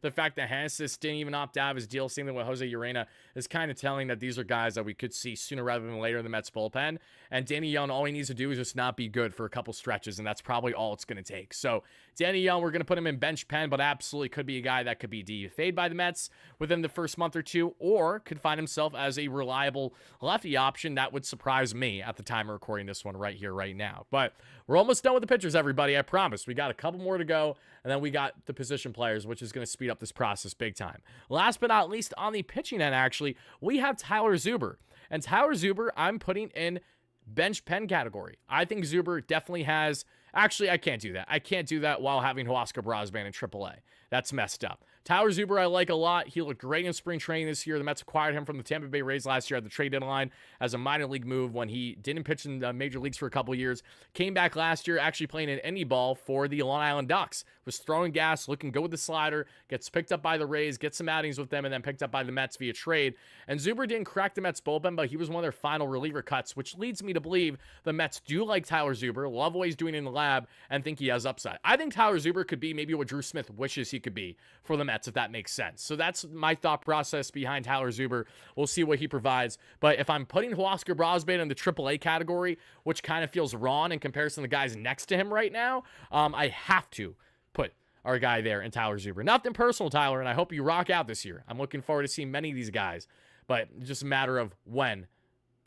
A: the fact that Hansis didn't even opt out of his deal, same thing with Jose Urena, is kind of telling that these are guys that we could see sooner rather than later in the Mets bullpen. And Danny Young, all he needs to do is just not be good for a couple stretches, and that's probably all it's going to take. So, Danny Young, we're going to put him in bench pen, but absolutely could be a guy that could be DFA'd by the Mets within the first month or two, or could find himself as a reliable lefty option. That would surprise me at the time of recording this one right here, right now. But we're almost done with the pitchers, everybody. I promise. We got a couple more to go, and then we got the position players, which is going to speed up this process big time. Last but not least, on the pitching end, actually, we have Tyler Zuber. And Tyler Zuber, I'm putting in bench pen category. I think Zuber definitely has... Actually, I can't do that. I can't do that while having Huascar Brosban in AAA. That's messed up. Tyler Zuber, I like a lot. He looked great in spring training this year. The Mets acquired him from the Tampa Bay Rays last year at the trade deadline as a minor league move when he didn't pitch in the major leagues for a couple years. Came back last year, actually playing in indie ball for the Long Island Ducks. Was throwing gas, looking good with the slider, gets picked up by the Rays, gets some outings with them, and then picked up by the Mets via trade. And Zuber didn't crack the Mets bullpen, but he was one of their final reliever cuts, which leads me to believe the Mets do like Tyler Zuber, love what he's doing in the lab, and think he has upside. I think Tyler Zuber could be maybe what Drew Smith wishes he could be for the Mets, if that makes sense. So that's my thought process behind Tyler Zuber. We'll see what he provides. But if I'm putting Huascar Brosban in the AAA category, which kind of feels wrong in comparison to the guys next to him right now, I have to put our guy there in Tyler Zuber. Nothing personal, Tyler, and I hope you rock out this year. I'm looking forward to seeing many of these guys, but it's just a matter of when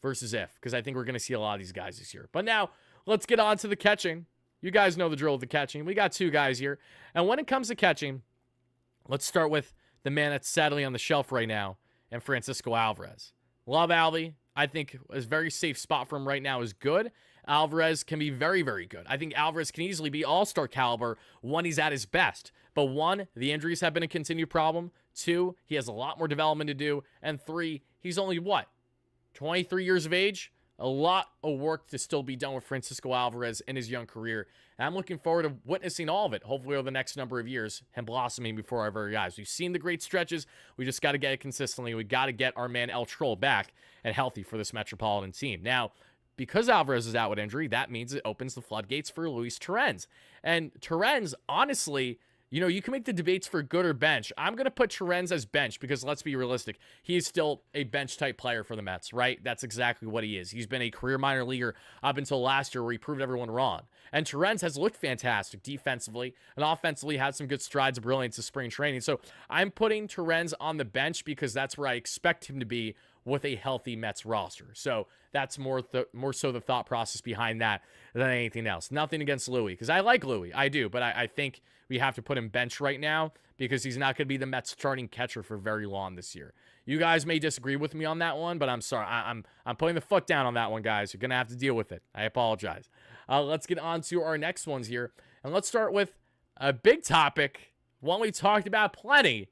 A: versus if, because I think we're going to see a lot of these guys this year. But now, let's get on to the catching. You guys know the drill with the catching. We got two guys here. And when it comes to catching, let's start with the man that's sadly on the shelf right now, and Francisco Alvarez. Love Alvy. I think a very safe spot for him right now is good. Alvarez can be very, very good. I think Alvarez can easily be all-star caliber when he's at his best. But one, the injuries have been a continued problem. Two, he has a lot more development to do. And three, he's only, 23 years of age? A lot of work to still be done with Francisco Alvarez in his young career. And I'm looking forward to witnessing all of it, hopefully over the next number of years, him blossoming before our very eyes. We've seen the great stretches. We just got to get it consistently. We got to get our man El Troll back and healthy for this Metropolitan team. Now, because Alvarez is out with injury, that means it opens the floodgates for Luis Torrens. And Torrens, honestly, you can make the debates for good or bench. I'm going to put Torrens as bench because, let's be realistic, he is still a bench-type player for the Mets, right? That's exactly what he is. He's been a career minor leaguer up until last year where he proved everyone wrong. And Torrens has looked fantastic defensively and offensively, had some good strides of brilliance in spring training. So I'm putting Torrens on the bench because that's where I expect him to be with a healthy Mets roster. So that's more so the thought process behind that than anything else. Nothing against Louis, because I like Louis. I do, but I think we have to put him bench right now because he's not going to be the Mets starting catcher for very long this year. You guys may disagree with me on that one, but I'm sorry. I'm putting the foot down on that one, guys. You're going to have to deal with it. I apologize. Let's get on to our next ones here. And let's start with a big topic, one we talked about plenty,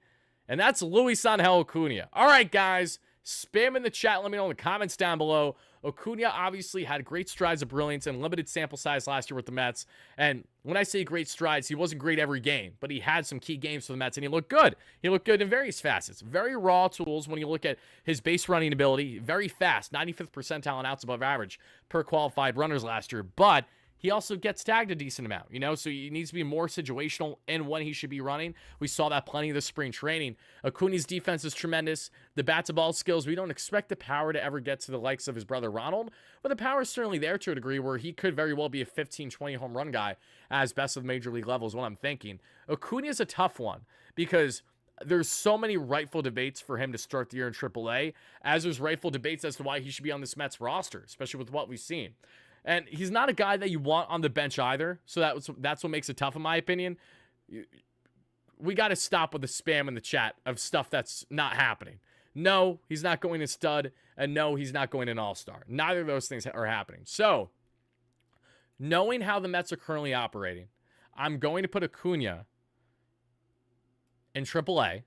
A: and that's Luis Angel Acuna. All right, guys. Spam in the chat. Let me know in the comments down below. Acuna obviously had great strides of brilliance and limited sample size last year with the Mets. And when I say great strides, he wasn't great every game, but he had some key games for the Mets, and he looked good. He looked good in various facets. Very raw tools when you look at his base running ability. Very fast, 95th percentile and outs above average per qualified runners last year. But he also gets tagged a decent amount, so he needs to be more situational in when he should be running. We saw that plenty of the spring training. Acuna's defense is tremendous. The bat-to-ball skills, we don't expect the power to ever get to the likes of his brother Ronald, but the power is certainly there to a degree where he could very well be a 15, 20 home run guy as best of major league level is what I'm thinking. Acuna is a tough one because there's so many rightful debates for him to start the year in AAA, as there's rightful debates as to why he should be on this Mets roster, especially with what we've seen. And he's not a guy that you want on the bench either. So that's what makes it tough, in my opinion. We got to stop with the spam in the chat of stuff that's not happening. No, he's not going to stud. And no, he's not going to an all-star. Neither of those things are happening. So, knowing how the Mets are currently operating, I'm going to put Acuna in AAA.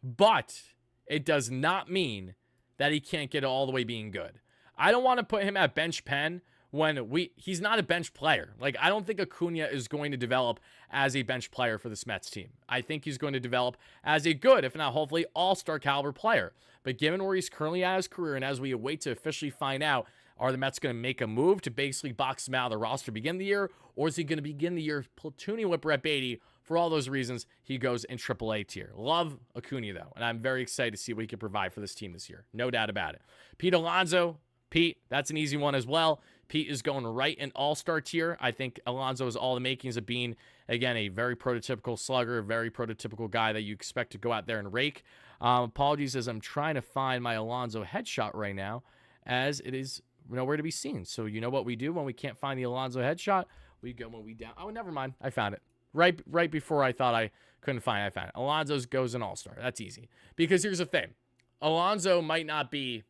A: But it does not mean that he can't get all the way being good. I don't want to put him at bench pen when he's not a bench player. Like, I don't think Acuna is going to develop as a bench player for this Mets team. I think he's going to develop as a good, if not hopefully, all-star caliber player. But given where he's currently at his career, and as we await to officially find out Are the Mets going to make a move to basically box him out of the roster to begin the year? Or is he going to begin the year platooning with Brett Baty? For all those reasons, he goes in AAA tier. Love Acuna, though, and I'm very excited to see what he can provide for this team this year. No doubt about it. Pete Alonso, Pete, that's an easy one as well. Pete is going right in all-star tier. I think Alonso has all the makings of being, again, a very prototypical slugger, a very prototypical guy that you expect to go out there and rake. Apologies as I'm trying to find my Alonso headshot right now, as it is nowhere to be seen. So you know what we do when we can't find the Alonso headshot? We go when we down. Oh, never mind. I found it. Right before I thought I couldn't find it, I found it. Alonso goes in all-star. That's easy. Because here's the thing. Alonso might not be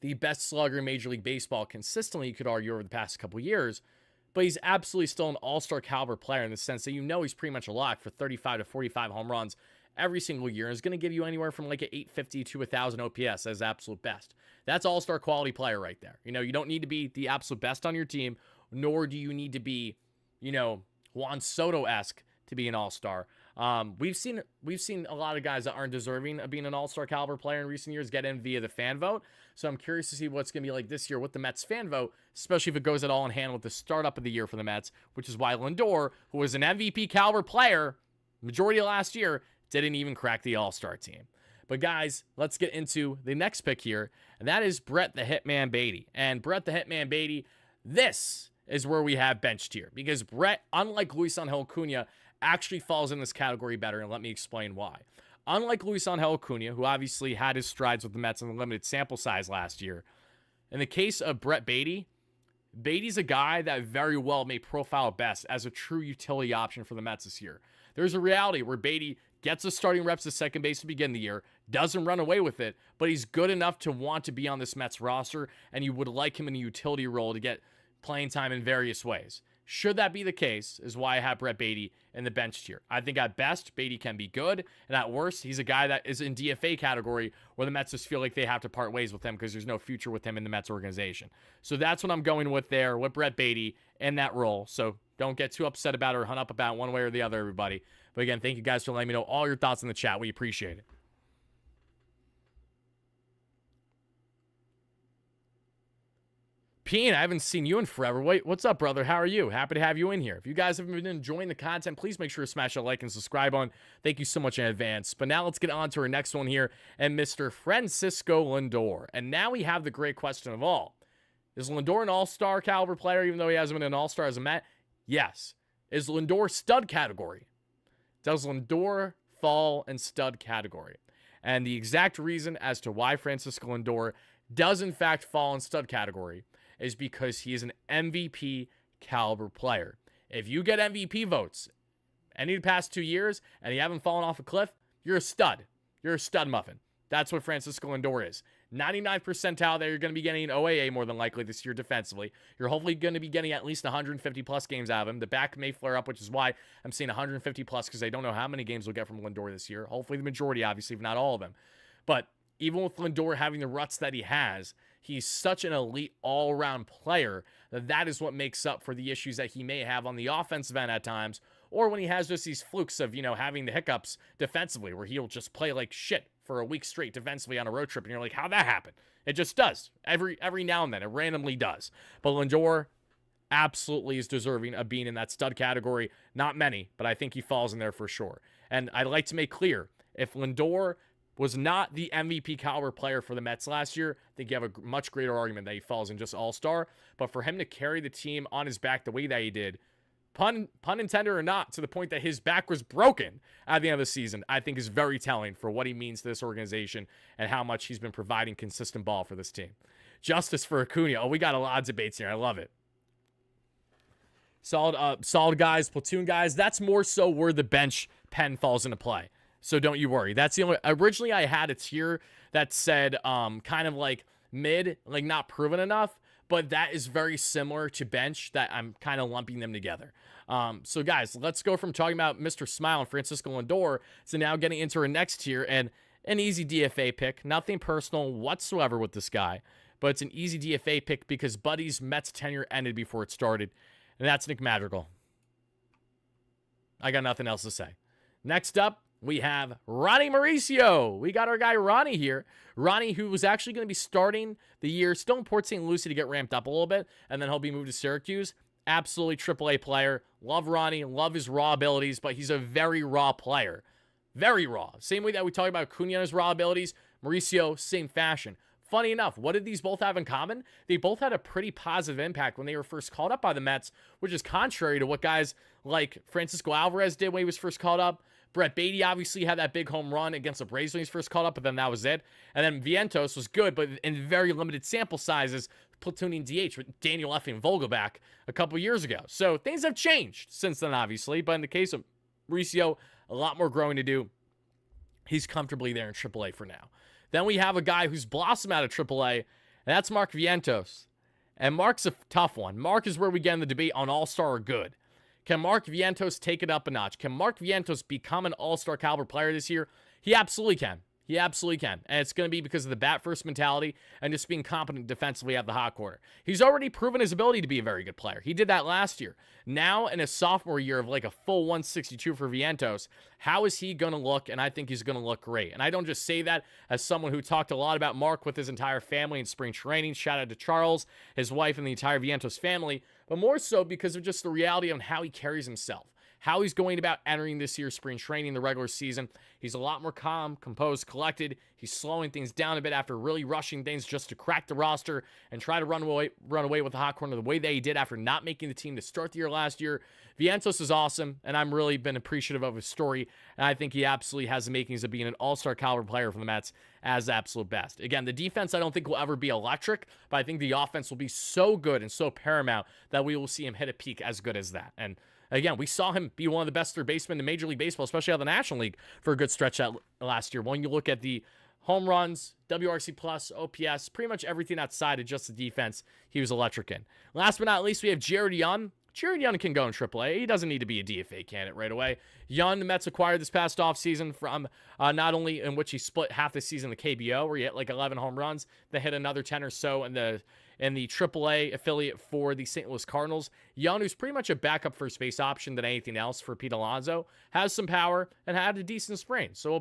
A: the best slugger in Major League Baseball consistently, you could argue, over the past couple years, but he's absolutely still an all-star caliber player in the sense that he's pretty much a lock for 35 to 45 home runs every single year, and is going to give you anywhere from like an 850 to 1,000 OPS as absolute best. That's all-star quality player right there. You don't need to be the absolute best on your team, nor do you need to be, Juan Soto-esque to be an all-star. We've seen a lot of guys that aren't deserving of being an all-star caliber player in recent years get in via the fan vote. So I'm curious to see what's going to be like this year with the Mets fan vote, especially if it goes at all in hand with the startup of the year for the Mets, which is why Lindor, who was an MVP caliber player majority of last year, didn't even crack the all-star team. But guys, let's get into the next pick here, and that is Brett the Hitman Baty. And Brett the Hitman Baty, this is where we have bench tier, because Brett, unlike Luis Angel Acuna, actually falls in this category better, and let me explain why. Unlike Luis Angel Acuna, who obviously had his strides with the Mets in the limited sample size last year, in the case of Brett Baty, Baty's a guy that very well may profile best as a true utility option for the Mets this year. There's a reality where Baty gets the starting reps at second base to begin the year, doesn't run away with it, but he's good enough to want to be on this Mets roster, and you would like him in a utility role to get playing time in various ways. Should that be the case, is why I have Brett Baty in the bench tier. I think at best, Baty can be good, and at worst, he's a guy that is in DFA category where the Mets just feel like they have to part ways with him because there's no future with him in the Mets organization. So that's what I'm going with there, with Brett Baty in that role. So don't get too upset about it or hung up about one way or the other, everybody. But again, thank you guys for letting me know all your thoughts in the chat. We appreciate it. Peen, I haven't seen you in forever. Wait, what's up, brother? How are you? Happy to have you in here. If you guys have been enjoying the content, please make sure to smash that like and subscribe on. Thank you so much in advance. But now let's get on to our next one here, and Mr. Francisco Lindor. And now we have the great question of all. Is Lindor an all-star caliber player, even though he hasn't been an all-star as a Met? Yes. Is Lindor stud category? Does Lindor fall in stud category? And the exact reason as to why Francisco Lindor does in fact fall in stud category is because he is an MVP caliber player. If you get MVP votes any of the past 2 years and you haven't fallen off a cliff, you're a stud. You're a stud muffin. That's what Francisco Lindor is. 99th percentile there. You're going to be getting an OAA more than likely this year defensively. You're hopefully going to be getting at least 150 plus games out of him. The back may flare up, which is why I'm saying 150 plus, because I don't know how many games we'll get from Lindor this year. Hopefully the majority, obviously, if not all of them. But even with Lindor having the ruts that he has, he's such an elite all-around player that is what makes up for the issues that he may have on the offensive end at times, or when he has just these flukes of, having the hiccups defensively, where he'll just play like shit for a week straight defensively on a road trip, and you're like, how'd that happen? It just does. Every now and then, it randomly does. But Lindor absolutely is deserving of being in that stud category. Not many, but I think he falls in there for sure. And I'd like to make clear, if Lindor was not the MVP caliber player for the Mets last year, I think you have a much greater argument that he falls in just all-star. But for him to carry the team on his back the way that he did, pun intended or not, to the point that his back was broken at the end of the season, I think is very telling for what he means to this organization and how much he's been providing consistent ball for this team. Justice for Acuna. Oh, we got a lot of debates here. I love it. Solid guys, platoon guys. That's more so where the bench pen falls into play. So don't you worry. That's the only. Originally, I had a tier that said kind of like mid, like not proven enough, but that is very similar to bench that I'm kind of lumping them together. So guys, let's go from talking about Mr. Smile and Francisco Lindor to now getting into our next tier, and an easy DFA pick. Nothing personal whatsoever with this guy, but it's an easy DFA pick because Buddy's Mets tenure ended before it started, and that's Nick Madrigal. I got nothing else to say. Next up, we have Ronnie Mauricio. We got our guy Ronnie here. Ronnie, who was actually going to be starting the year still in Port St. Lucie to get ramped up a little bit, and then he'll be moved to Syracuse. Absolutely AAA player. Love Ronnie. Love his raw abilities, but he's a very raw player. Very raw. Same way that we talk about Cunha's raw abilities, Mauricio, same fashion. Funny enough, what did these both have in common? They both had a pretty positive impact when they were first called up by the Mets, which is contrary to what guys like Francisco Alvarez did when he was first called up. Brett Beatty obviously had that big home run against the Braves when he was first called up, but then that was it. And then Vientos was good, but in very limited sample sizes, platooning DH with Daniel Effing Vogelback a couple years ago. So things have changed since then, obviously. But in the case of Mauricio, a lot more growing to do. He's comfortably there in AAA for now. Then we have a guy who's blossomed out of AAA, and that's Mark Vientos. And Mark's a tough one. Mark is where we get in the debate on all-star or good. Can Mark Vientos take it up a notch? Can Mark Vientos become an all-star caliber player this year? He absolutely can. He absolutely can. And it's going to be because of the bat-first mentality and just being competent defensively at the hot corner. He's already proven his ability to be a very good player. He did that last year. Now, in his sophomore year of like a full 162 for Vientos, how is he going to look? And I think he's going to look great. And I don't just say that as someone who talked a lot about Mark with his entire family in spring training. Shout out to Charles, his wife, and the entire Vientos family. But more so because of just the reality on how he carries himself. How he's going about entering this year's spring training, the regular season. He's a lot more calm, composed, collected. He's slowing things down a bit after really rushing things just to crack the roster and try to run away with the hot corner the way that he did after not making the team to start the year last year. Vientos is awesome, and I'm really been appreciative of his story, and I think he absolutely has the makings of being an all-star caliber player for the Mets as the absolute best. Again, the defense I don't think will ever be electric, but I think the offense will be so good and so paramount that we will see him hit a peak as good as that. And again, we saw him be one of the best third basemen in Major League Baseball, especially out of the National League for a good stretch that last year. When you look at the home runs, WRC+, OPS, pretty much everything outside of just the defense, he was electric in. Last but not least, we have Jared Young. Jared Young can go in AAA. He doesn't need to be a DFA candidate right away. Young, the Mets acquired this past offseason from not only in which he split half the season in the KBO, where he hit like 11 home runs, they hit another 10 or so in the AAA affiliate for the St. Louis Cardinals. Young, who's pretty much a backup first base option than anything else for Pete Alonso, has some power and had a decent spring. So we'll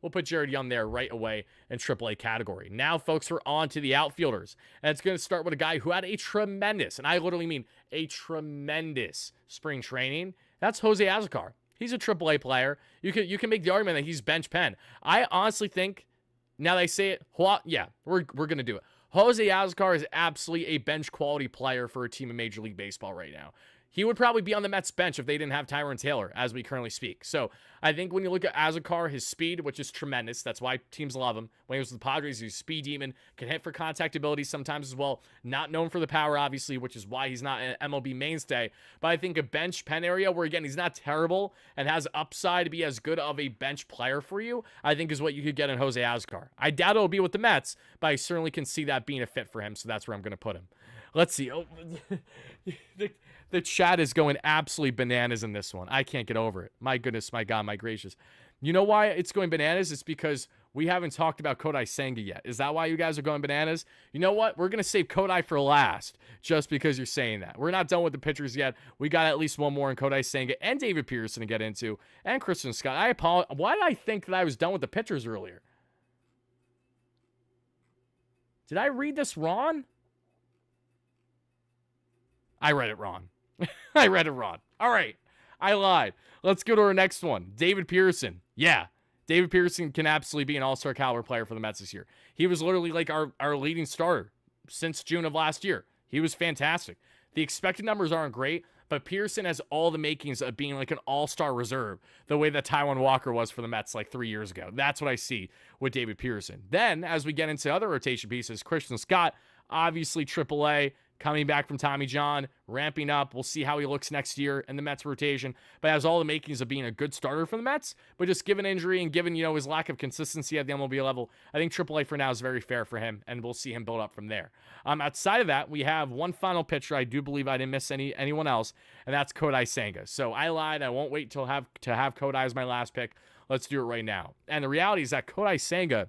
A: put Jared Young there right away in AAA category. Now, folks, we're on to the outfielders. And it's going to start with a guy who had a tremendous, and I literally mean a tremendous spring training. That's Jose Azocar. He's a AAA player. You can make the argument that he's bench pen. I honestly think, now that I say it, yeah, we're going to do it. Jose Azocar is absolutely a bench quality player for a team in Major League Baseball right now. He would probably be on the Mets bench if they didn't have Tyrone Taylor, as we currently speak. So I think when you look at Azocar, his speed, which is tremendous, that's why teams love him. When he was with the Padres, he was a speed demon, can hit for contact ability sometimes as well. Not known for the power, obviously, which is why he's not an MLB mainstay. But I think a bench pen area where, again, he's not terrible and has upside to be as good of a bench player for you, I think is what you could get in Jose Azocar. I doubt it'll be with the Mets, but I certainly can see that being a fit for him, so that's where I'm going to put him. Let's see. Oh, the chat is going absolutely bananas in this one. I can't get over it. My goodness, my God, my gracious. You know why it's going bananas? It's because we haven't talked about Kodai Senga yet. Is that why you guys are going bananas? You know what? We're going to save Kodai for last just because you're saying that. We're not done with the pitchers yet. We got at least one more in Kodai Senga and David Peterson to get into, and Christian Scott. I apologize. Why did I think that I was done with the pitchers earlier? Did I read this wrong? I read it wrong. I read it wrong. All right. I lied. Let's go to our next one. David Pearson. Yeah. David Pearson can absolutely be an all-star caliber player for the Mets this year. He was literally like our leading starter since June of last year. He was fantastic. The expected numbers aren't great, but Pearson has all the makings of being like an all-star reserve, the way that Taijuan Walker was for the Mets like 3 years ago. That's what I see with David Pearson. Then, as we get into other rotation pieces, Christian Scott, obviously AAA, coming back from Tommy John, ramping up. We'll see how he looks next year in the Mets rotation, but has all the makings of being a good starter for the Mets. But just given injury and given, his lack of consistency at the MLB level, I think AAA for now is very fair for him, and we'll see him build up from there. Outside of that, we have one final pitcher. I do believe I didn't miss anyone else, and that's Kodai Senga. So I lied. I won't wait to have Kodai as my last pick. Let's do it right now. And the reality is that Kodai Senga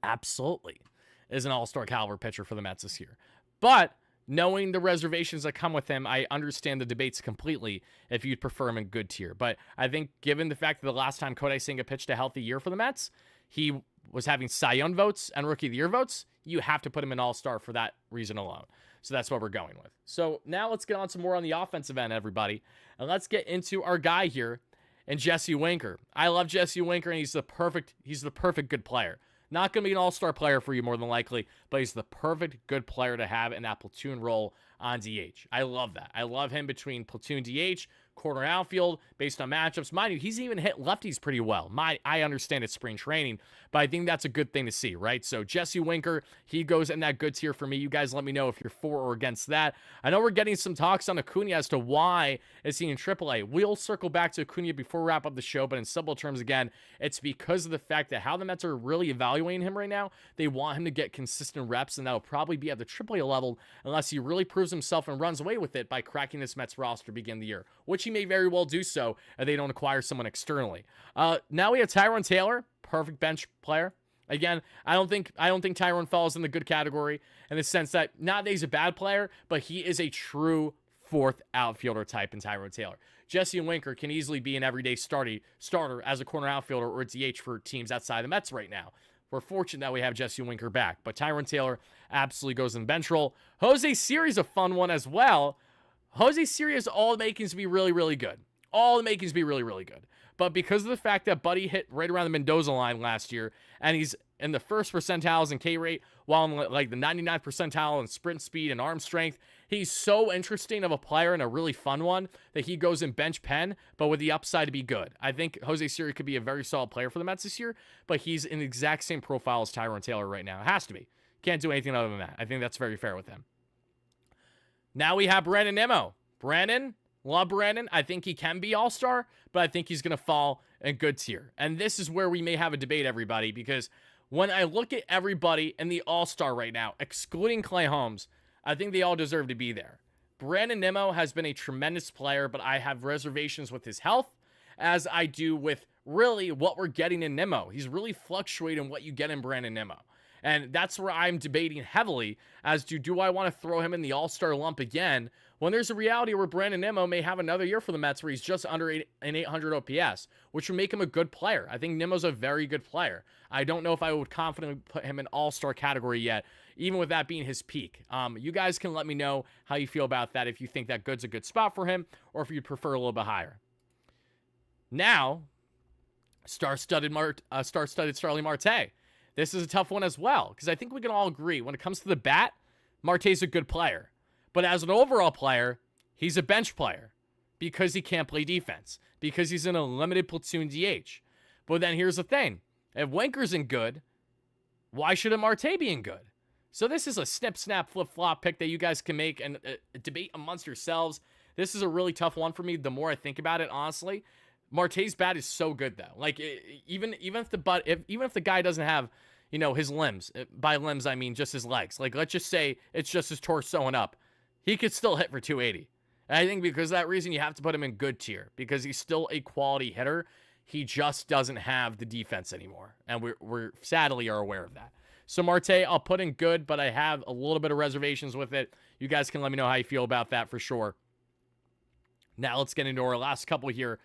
A: absolutely is an all-star caliber pitcher for the Mets this year. But knowing the reservations that come with him, I understand the debates completely if you'd prefer him in good tier. But I think given the fact that the last time Kodai Senga pitched a healthy year for the Mets, he was having Cy Young votes and Rookie of the Year votes, you have to put him in All-Star for that reason alone. So that's what we're going with. So now let's get on some more on the offensive end, everybody. And let's get into our guy here, and Jesse Winker. I love Jesse Winker, and he's the perfect good player. Not going to be an all-star player for you more than likely, but he's the perfect good player to have in that platoon role on DH. I love that. I love him between platoon DH, corner outfield, based on matchups. Mind you, he's even hit lefties pretty well. I understand it's spring training, but I think that's a good thing to see, right? So Jesse Winker, he goes in that good tier for me. You guys let me know if you're for or against that. I know we're getting some talks on Acuna as to why is he in AAA. We'll circle back to Acuna before we wrap up the show, but in simple terms, again, it's because of the fact that how the Mets are really evaluating him right now. They want him to get consistent reps, and that'll probably be at the AAA level unless he really proves himself and runs away with it by cracking this Mets roster to begin the year, which he may very well do so if they don't acquire someone externally. Now we have Tyrone Taylor, perfect bench player. Again, I don't think Tyrone falls in the good category in the sense that not that he's a bad player, but he is a true fourth outfielder type in Tyrone Taylor. Jesse Winker can easily be an everyday starter as a corner outfielder or a DH for teams outside the Mets right now. We're fortunate that we have Jesse Winker back, but Tyrone Taylor absolutely goes in the bench role. Jose Siri's a fun one as well. Jose Siri has all the makings to be really, really good. All the makings to be really, really good. But because of the fact that Buddy hit right around the Mendoza line last year, and he's in the first percentiles in K rate, while in like the 99th percentile in sprint speed and arm strength, he's so interesting of a player and a really fun one that he goes in bench pen, but with the upside to be good. I think Jose Siri could be a very solid player for the Mets this year, but he's in the exact same profile as Tyrone Taylor right now. It has to be. Can't do anything other than that. I think that's very fair with him. Now we have Brandon Nimmo. Brandon, love Brandon. I think he can be all-star, but I think he's going to fall in good tier. And this is where we may have a debate, everybody, because when I look at everybody in the all-star right now, excluding Clay Holmes, I think they all deserve to be there. Brandon Nimmo has been a tremendous player, but I have reservations with his health, as I do with really what we're getting in Nimmo. He's really fluctuating what you get in Brandon Nimmo. And that's where I'm debating heavily as to, do I want to throw him in the all-star lump again when there's a reality where Brandon Nimmo may have another year for the Mets where he's just under an 800 OPS, which would make him a good player. I think Nimmo's a very good player. I don't know if I would confidently put him in all-star category yet, even with that being his peak. You guys can let me know how you feel about that, if you think that good's a good spot for him, or if you'd prefer a little bit higher. Now, star-studded Starling Marte. This is a tough one as well, because I think we can all agree when it comes to the bat, Marte's a good player. But as an overall player, he's a bench player because he can't play defense, because he's in a limited platoon DH. But then here's the thing. If Winker's in good, why shouldn't Marte be in good? So this is a snip, snap, flip, flop pick that you guys can make and debate amongst yourselves. This is a really tough one for me the more I think about it, honestly. Marte's bat is so good though. Like even if the guy doesn't have, you know, his limbs, by limbs I mean just his legs. Like let's just say it's just his torso and up, he could still hit for 280. And I think because of that reason you have to put him in good tier because he's still a quality hitter. He just doesn't have the defense anymore, and we're sadly are aware of that. So Marte, I'll put in good, but I have a little bit of reservations with it. You guys can let me know how you feel about that for sure. Now let's get into our last couple here.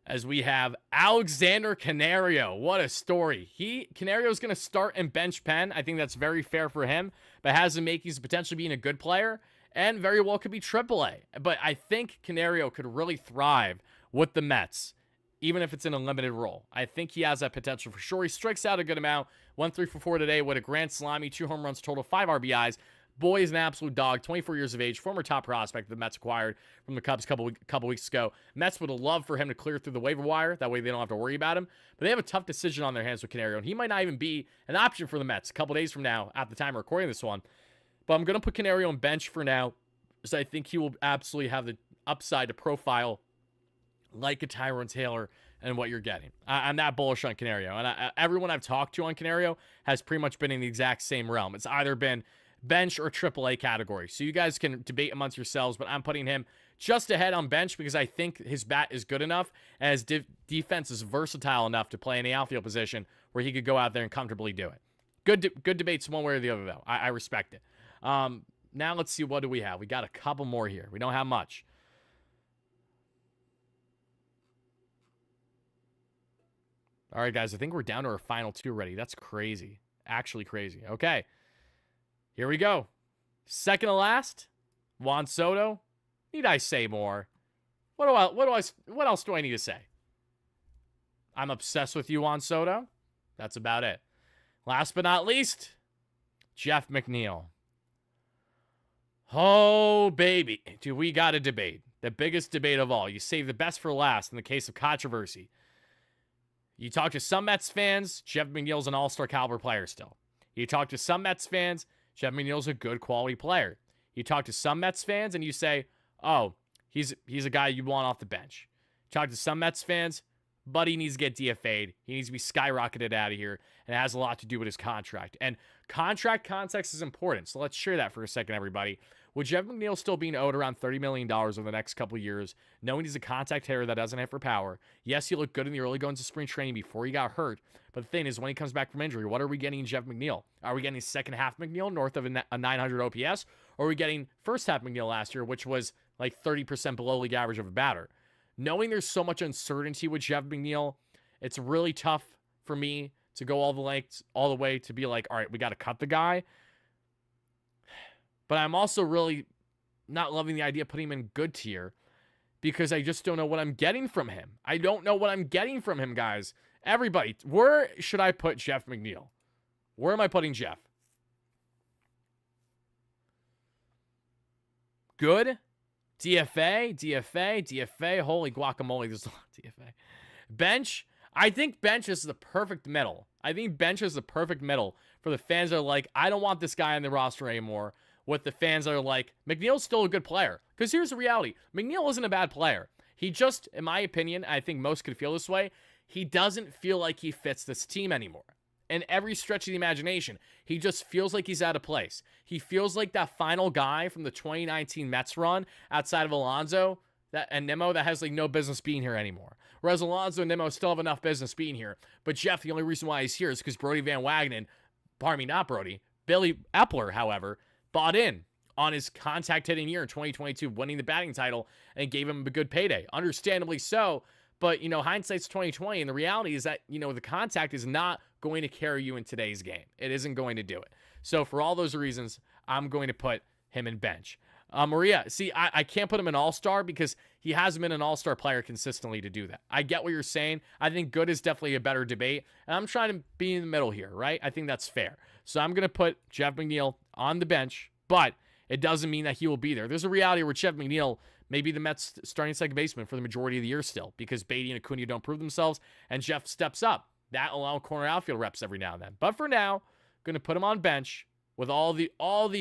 A: As we have Alexander Canario. What a story. Canario is going to start in bench pen. I think that's very fair for him, but has the makings of potentially being a good player and very well could be AAA. But I think Canario could really thrive with the Mets, even if it's in a limited role. I think he has that potential for sure. He strikes out a good amount. 1 3 for 4 today with a grand slammy, 2 home runs total, 5 RBIs. Boy is an absolute dog, 24 years of age, former top prospect the Mets acquired from the Cubs a couple weeks ago. Mets would have loved for him to clear through the waiver wire. That way they don't have to worry about him. But they have a tough decision on their hands with Canario, and he might not even be an option for the Mets a couple days from now at the time of recording this one. But I'm going to put Canario on bench for now because I think he will absolutely have the upside to profile like a Tyrone Taylor and what you're getting. I'm not bullish on Canario. And everyone I've talked to on Canario has pretty much been in the exact same realm. It's either been bench or AAA category. So you guys can debate amongst yourselves, but I'm putting him just ahead on bench because I think his bat is good enough and his defense is versatile enough to play in the outfield position where he could go out there and comfortably do it. Good debates one way or the other, though. I respect it. Now let's see, what do we have? We got a couple more here. We don't have much. All right, guys, I think we're down to our final 2 already. That's crazy. Actually crazy. Okay. Here we go. Second to last, Juan Soto. Need I say more? What else do I need to say? I'm obsessed with you, Juan Soto. That's about it. Last but not least, Jeff McNeil. Oh, baby. Dude, we got a debate. The biggest debate of all. You save the best for last in the case of controversy. You talk to some Mets fans, Jeff McNeil's an all-star caliber player still. You talk to some Mets fans, Jeff McNeil's a good quality player. You talk to some Mets fans and you say, oh, he's a guy you want off the bench. You talk to some Mets fans, Buddy needs to get DFA'd. He needs to be skyrocketed out of here, and it has a lot to do with his contract. And contract context is important, so let's share that for a second, everybody. With Jeff McNeil still being owed around $30 million over the next couple of years, knowing he's a contact hitter that doesn't hit for power, yes, he looked good in the early goings of spring training before he got hurt, but the thing is, when he comes back from injury, what are we getting in Jeff McNeil? Are we getting second half McNeil north of a 900 OPS, or are we getting first half McNeil last year, which was like 30% below league average of a batter? Knowing there's so much uncertainty with Jeff McNeil, it's really tough for me to go all the way to be like, all right, we got to cut the guy. But I'm also really not loving the idea of putting him in good tier because I just don't know what I'm getting from him. I don't know what I'm getting from him, guys. Everybody, where should I put Jeff McNeil? Where am I putting Jeff? Good? DFA. Holy guacamole, there's a lot of DFA. Bench? I think bench is the perfect middle. I think bench is the perfect middle for the fans that are like, I don't want this guy on the roster anymore. With the fans that are like, McNeil's still a good player. Because here's the reality. McNeil isn't a bad player. He just, in my opinion, I think most could feel this way, he doesn't feel like he fits this team anymore. In every stretch of the imagination, he just feels like he's out of place. He feels like that final guy from the 2019 Mets run outside of Alonso and Nimmo that has like no business being here anymore. Whereas Alonso and Nimmo still have enough business being here. But Jeff, the only reason why he's here is because Brody Van Wagenen, pardon me, not Brody, Billy Epler, however, bought in on his contact hitting year in 2022, winning the batting title, and gave him a good payday. Understandably so, but, hindsight's 2020, and the reality is that, the contact is not going to carry you in today's game. It isn't going to do it. So for all those reasons, I'm going to put him in bench. Maria, see, I can't put him in all-star because he hasn't been an all-star player consistently to do that. I get what you're saying. I think good is definitely a better debate, and I'm trying to be in the middle here, right? I think that's fair. So I'm going to put Jeff McNeil on the bench, but it doesn't mean that he will be there. There's a reality where Jeff McNeil may be the Mets starting second baseman for the majority of the year still because Beatty and Acuna don't prove themselves, and Jeff steps up. That allow corner outfield reps every now and then. But for now, I'm going to put him on bench with all the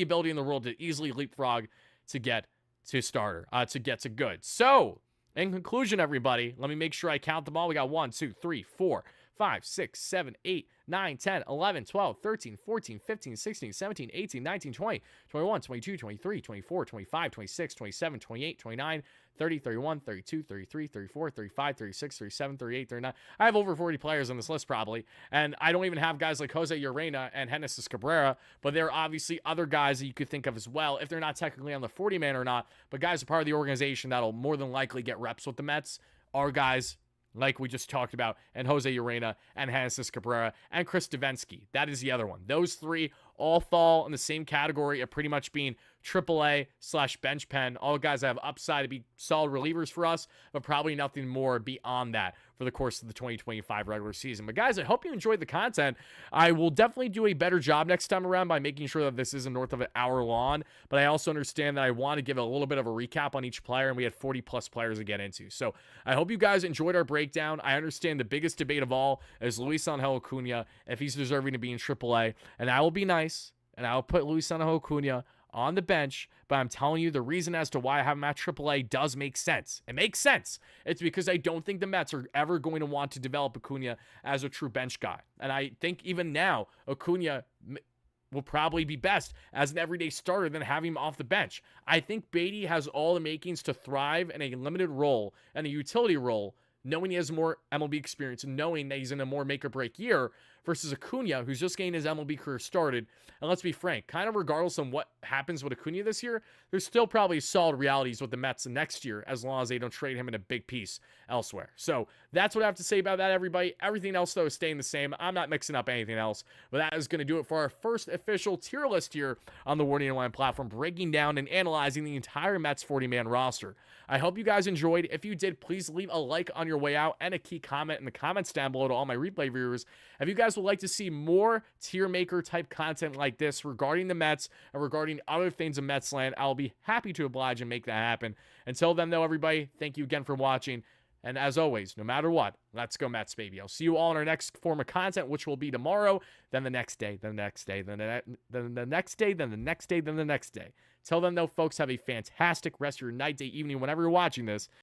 A: ability in the world to easily leapfrog to get to starter, to get to good. So, in conclusion, everybody, let me make sure I count them all. We got 1, 2, 3, 4, 5, 6, 7, 8, 9, 10, 11, 12, 13, 14, 15, 16, 17, 18, 19, 20, 21, 22, 23, 24, 25, 26, 27, 28, 29, 30, 31, 32, 33, 34, 35, 36, 37, 38, 39. I have over 40 players on this list probably, and I don't even have guys like Jose Urena and Genesis Cabrera, but there are obviously other guys that you could think of as well, if they're not technically on the 40-man or not, but guys are part of the organization that'll more than likely get reps with the Mets are guys like we just talked about, and Jose Urena, and Genesis Cabrera, and Chris Davinsky. That is the other one. Those three all fall in the same category of pretty much being AAA/bench pen. All guys that have upside to be solid relievers for us, but probably nothing more beyond that for the course of the 2025 regular season. But guys, I hope you enjoyed the content. I will definitely do a better job next time around by making sure that this isn't north of an hour long, but I also understand that I want to give a little bit of a recap on each player, and we had 40 plus players to get into. So I hope you guys enjoyed our breakdown. I understand the biggest debate of all is Luis Angel Acuna, if he's deserving to be in AAA, and I will be nice, and I'll put Luis Angel Acuna on the bench, but I'm telling you the reason as to why I have him at AAA does make sense. It makes sense. It's because I don't think the Mets are ever going to want to develop Acuna as a true bench guy. And I think even now, Acuna will probably be best as an everyday starter than having him off the bench. I think Beatty has all the makings to thrive in a limited role and a utility role, knowing he has more MLB experience and knowing that he's in a more make-or-break year, versus Acuna, who's just getting his MLB career started. And let's be frank, kind of regardless of what happens with Acuna this year, there's still probably solid realities with the Mets next year as long as they don't trade him in a big piece elsewhere. So that's what I have to say about that, everybody. Everything else, though, is staying the same. I'm not mixing up anything else, but that is going to do it for our first official tier list here on the WardyNYM platform, breaking down and analyzing the entire Mets 40-man roster. I hope you guys enjoyed. If you did, please leave a like on your way out and a key comment in the comments down below to all my replay viewers. If you guys would like to see more tier maker type content like this regarding the Mets and regarding other things in Mets land, I'll be happy to oblige and make that happen. Until then, though, everybody, thank you again for watching. And as always, no matter what, let's go Mets, baby. I'll see you all in our next form of content, which will be tomorrow, then the next day, then the next day, then the next day, then the next day, then the next day. Till then, though, folks, have a fantastic rest of your night, day, evening, whenever you're watching this.